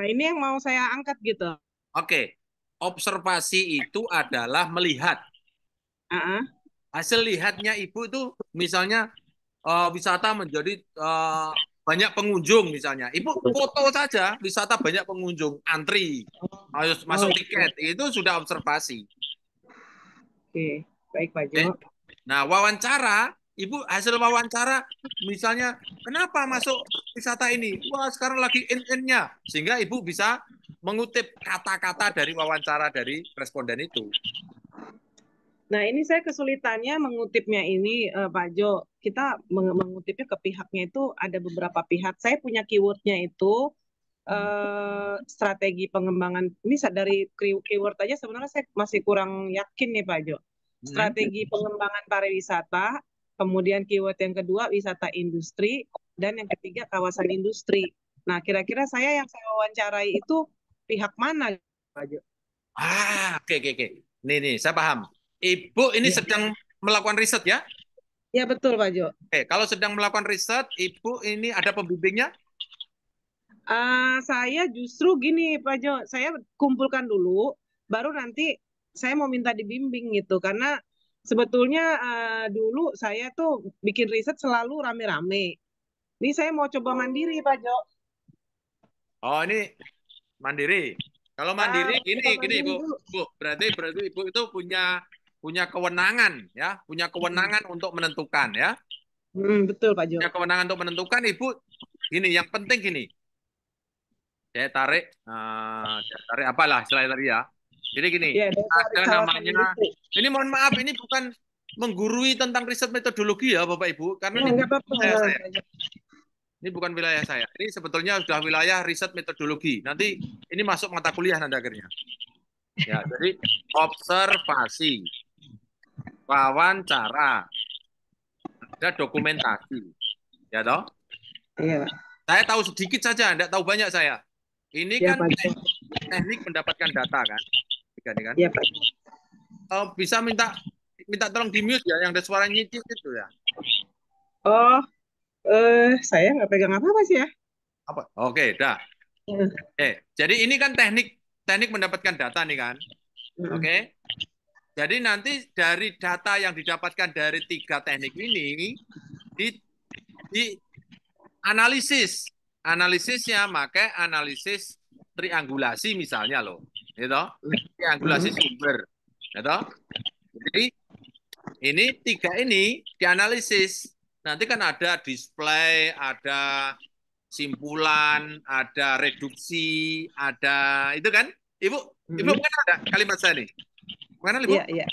[SPEAKER 18] ini yang mau saya angkat gitu.
[SPEAKER 2] Oke. Observasi itu adalah melihat. Hasil lihatnya Ibu itu misalnya wisata menjadi banyak pengunjung misalnya. Ibu foto saja wisata banyak pengunjung, antri, harus masuk tiket. Itu sudah observasi.
[SPEAKER 18] Oke, baik Pak Jo.
[SPEAKER 2] Nah, wawancara, Ibu hasil wawancara misalnya kenapa masuk wisata ini? Wah, sekarang lagi in-in-nya. Sehingga Ibu bisa mengutip kata-kata dari wawancara dari responden itu.
[SPEAKER 18] Nah, ini saya kesulitannya mengutipnya ini, Pak Jo. Kita mengutipnya ke pihaknya itu ada beberapa pihak. Saya punya keywordnya itu strategi pengembangan. Ini dari keyword aja sebenarnya saya masih kurang yakin nih, Pak Jo. Strategi pengembangan pariwisata, kemudian keyword yang kedua wisata industri, dan yang ketiga kawasan industri. Nah, kira-kira saya yang saya wawancarai itu pihak mana, Pak Jo?
[SPEAKER 2] Oke. Nih, saya paham. Ibu ini sedang melakukan riset ya?
[SPEAKER 18] Ya, betul Pak Jo.
[SPEAKER 2] Oke, kalau sedang melakukan riset, Ibu ini ada pembimbingnya?
[SPEAKER 18] Saya justru gini Pak Jo, saya kumpulkan dulu, baru nanti saya mau minta dibimbing gitu, karena sebetulnya dulu saya tuh bikin riset selalu rame-rame. Ini saya mau coba mandiri Pak Jo.
[SPEAKER 2] Oh, ini mandiri. Kalau mandiri gini Bu. Berarti Ibu itu punya kewenangan ya, punya kewenangan untuk menentukan ya.
[SPEAKER 18] Betul Pak Jo.
[SPEAKER 2] Punya kewenangan untuk menentukan Ibu. Gini, yang penting gini. Daya tarik apalah istilahnya tadi ya. Jadi gini, ada namanya. Ini mohon maaf, ini bukan menggurui tentang riset metodologi ya Bapak Ibu, karena ini wilayah saya. Ini bukan wilayah saya. Ini sebetulnya sudah wilayah riset metodologi. Nanti ini masuk mata kuliah nanti akhirnya. Ya, jadi observasi, wawancara, ada dokumentasi, ya toh?
[SPEAKER 18] Iya.
[SPEAKER 2] Saya tahu sedikit saja, tidak tahu banyak saya. Ini
[SPEAKER 18] ya,
[SPEAKER 2] kan teknik mendapatkan data kan? Kan?
[SPEAKER 18] Iya, Pak.
[SPEAKER 2] Bisa minta tolong di mute ya, yang ada suara nyicil itu ya.
[SPEAKER 18] Oh, saya nggak pegang apa-apa sih ya.
[SPEAKER 2] Apa? Oke, dah. Jadi ini kan teknik mendapatkan data nih kan. Oke. Jadi nanti dari data yang didapatkan dari 3 teknik ini di analisis. Analisisnya pakai analisis triangulasi misalnya loh. Gitu. Triangulasi sumber. Gitu. Jadi ini 3 ini dianalisis. Nanti kan ada display, ada simpulan, ada reduksi, ada itu kan? Ibu kan ada kalimat saya nih. Mana Ibu?
[SPEAKER 18] Iya.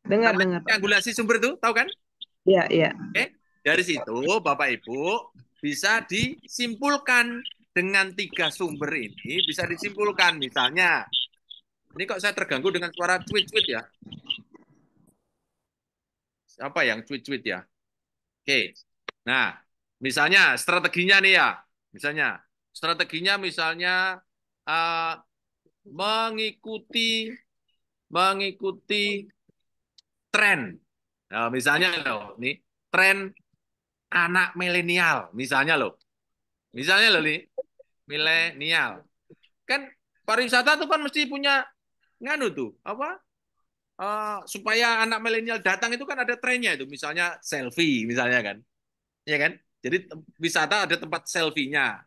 [SPEAKER 18] Dengar.
[SPEAKER 2] Triangulasi sumber itu, tahu kan?
[SPEAKER 18] Iya.
[SPEAKER 2] Oke. Dari situ Bapak Ibu bisa disimpulkan dengan 3 sumber ini, bisa disimpulkan misalnya. Ini kok saya terganggu dengan suara tweet-tweet ya? Apa yang tweet-tweet ya? Oke. Nah, misalnya strateginya nih ya. Strateginya misalnya mengikuti tren. Nah, misalnya loh, nih tren anak milenial misalnya loh. Nih, milenial. Kan pariwisata tuh kan mesti punya nganu tuh, apa? supaya anak milenial datang itu kan ada trennya itu, misalnya selfie misalnya kan, ya kan? Jadi wisata ada tempat selfie-nya.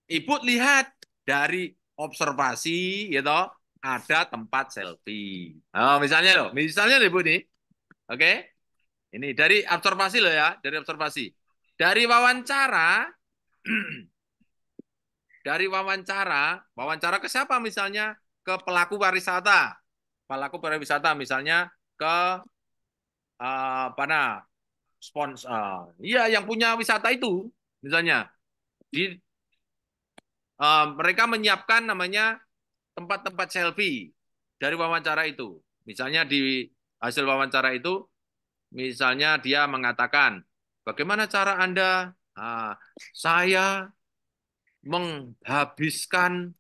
[SPEAKER 2] Ibu lihat dari observasi, ya toh, ada tempat selfie. Misalnya Ibu nih, oke? Ini dari observasi loh ya, dari observasi. Dari wawancara, wawancara ke siapa misalnya? Ke pelaku pariwisata. Pelaku pariwisata misalnya ke sponsor. Iya, yang punya wisata itu misalnya mereka menyiapkan namanya tempat-tempat selfie dari wawancara itu. Misalnya di hasil wawancara itu, misalnya dia mengatakan, bagaimana cara Anda? Saya menghabiskan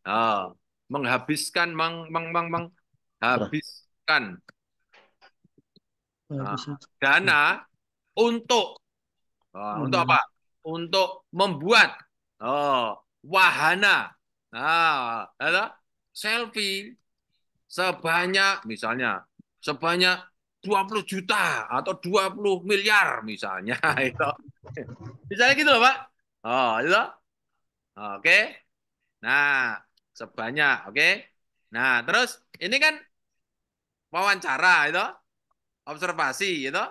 [SPEAKER 2] dana untuk apa? Untuk membuat wahana selfie sebanyak 20 juta atau 20 miliar misalnya itu. Misalnya gitu loh, Pak. Itu. Oke. Nah, sebanyak, oke. Nah, terus ini kan wawancara itu, observasi itu.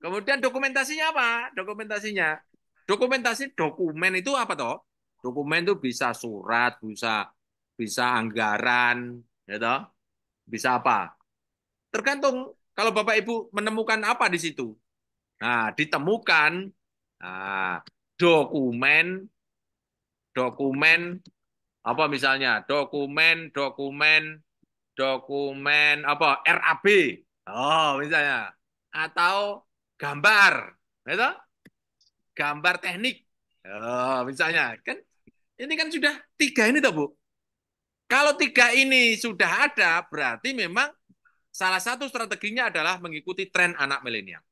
[SPEAKER 2] Kemudian dokumentasinya apa? Dokumen itu apa toh? Dokumen itu bisa surat, bisa anggaran, gitu. Bisa apa? Tergantung kalau Bapak Ibu menemukan apa di situ. Nah, ditemukan dokumen apa misalnya? Dokumen apa? RAB. Misalnya. Atau gambar, gitu? Gambar teknik. Misalnya, kan ini kan sudah 3 ini toh, Bu. Kalau 3 ini sudah ada, berarti memang salah satu strateginya adalah mengikuti tren anak milenial.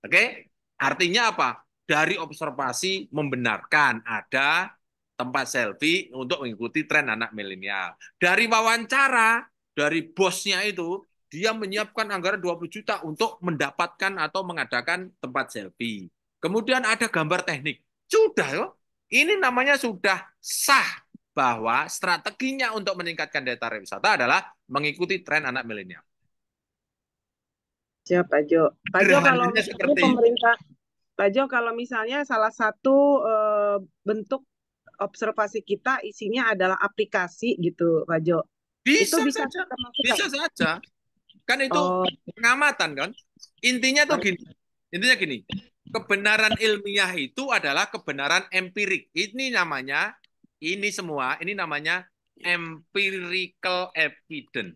[SPEAKER 2] Oke? Artinya apa? Dari observasi membenarkan ada tempat selfie untuk mengikuti tren anak milenial. Dari wawancara, dari bosnya itu, dia menyiapkan anggaran 20 juta untuk mendapatkan atau mengadakan tempat selfie. Kemudian ada gambar teknik. Sudah, yo. Ini namanya sudah sah bahwa strateginya untuk meningkatkan daya tarik wisata adalah mengikuti tren anak milenial.
[SPEAKER 20] Siap, Pak Jo. Pak Jo, kalau misalnya pemerintah, Pak Jo, kalau misalnya salah satu bentuk observasi kita isinya adalah aplikasi gitu, Pak Jo.
[SPEAKER 2] Bisa
[SPEAKER 20] itu bisa
[SPEAKER 2] saja.
[SPEAKER 20] termasuk
[SPEAKER 2] Bisa saja. Kan itu pengamatan kan. Intinya tuh gini. Intinya gini. Kebenaran ilmiah itu adalah kebenaran empirik. Ini namanya empirical evidence.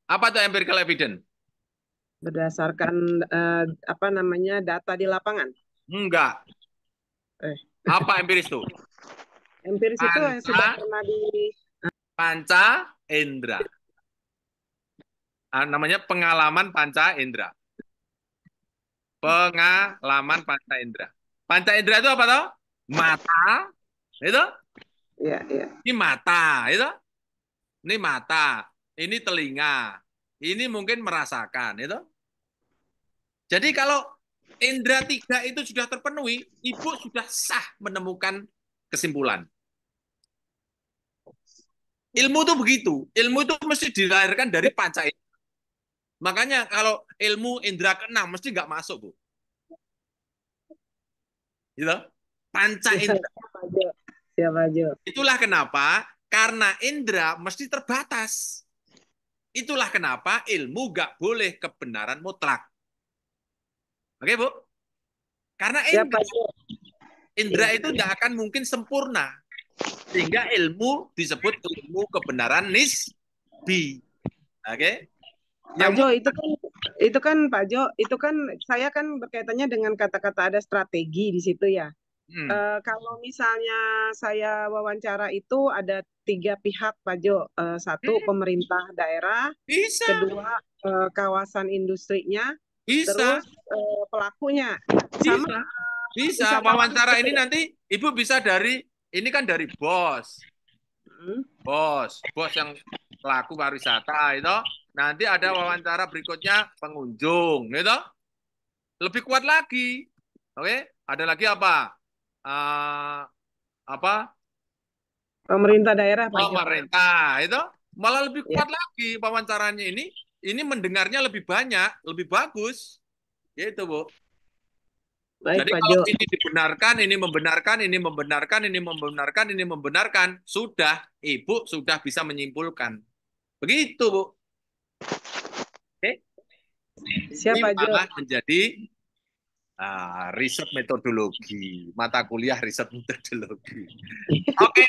[SPEAKER 2] Apa tuh empirical evidence?
[SPEAKER 20] Berdasarkan data di lapangan.
[SPEAKER 2] Enggak. Apa empiris tuh?
[SPEAKER 20] Empiris itu yang sudah pernah
[SPEAKER 2] panca indera. Namanya pengalaman panca indera. Pengalaman panca indera. Panca indera itu apa toh? Mata, itu?
[SPEAKER 20] Iya, iya.
[SPEAKER 2] Ini mata, itu? Ini mata, ini telinga, ini mungkin merasakan, itu? Jadi kalau indera 3 itu sudah terpenuhi, Ibu sudah sah menemukan kesimpulan. Ilmu itu begitu. Ilmu itu mesti dilahirkan dari panca indera. Makanya kalau ilmu indera ke-6 mesti nggak masuk, Bu. Gitu? Panca indera.
[SPEAKER 20] Siapa aja.
[SPEAKER 2] Itulah kenapa, karena indera mesti terbatas. Itulah kenapa ilmu nggak boleh kebenaran mutlak. Oke, Bu? Karena indera itu nggak akan mungkin sempurna. Sehingga ilmu disebut ilmu kebenaran nisbi. Oke?
[SPEAKER 20] Pak Jo, itu kan Pak Jo, itu kan saya kan berkaitannya dengan kata-kata ada strategi di situ ya. Kalau misalnya saya wawancara itu ada 3 pihak Pak Jo, 1 pemerintah daerah, kedua kawasan industrinya, terus pelakunya.
[SPEAKER 2] Bisa. Wawancara ini nanti Ibu bisa ini kan dari bos. Bos yang pelaku pariwisata itu. Nanti ada wawancara berikutnya pengunjung, gitu. Lebih kuat lagi. Oke, ada lagi apa?
[SPEAKER 20] Pemerintah daerah, Pak Jo.
[SPEAKER 2] Pemerintah itu malah lebih kuat lagi wawancaranya ini. Ini mendengarnya lebih banyak, lebih bagus. Gitu, Bu.
[SPEAKER 20] Baik,
[SPEAKER 2] Jadi
[SPEAKER 20] Pak
[SPEAKER 2] kalau
[SPEAKER 20] Jo.
[SPEAKER 2] ini dibenarkan, ini membenarkan, ini membenarkan, ini membenarkan, ini membenarkan, sudah Ibu sudah bisa menyimpulkan. Begitu, Bu. Oke.
[SPEAKER 20] Siap,
[SPEAKER 2] Ini
[SPEAKER 20] Pak Jo.
[SPEAKER 2] malah menjadi riset metodologi, mata kuliah riset metodologi. Oke.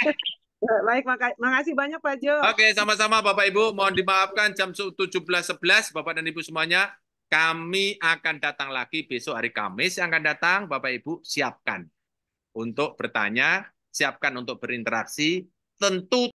[SPEAKER 20] Baik, makasih banyak Pak Jo.
[SPEAKER 2] Oke, sama-sama Bapak Ibu. Mohon dimaafkan jam 17.11 Bapak dan Ibu semuanya. Kami akan datang lagi besok hari Kamis yang akan datang. Bapak Ibu siapkan untuk bertanya, siapkan untuk berinteraksi. Tentu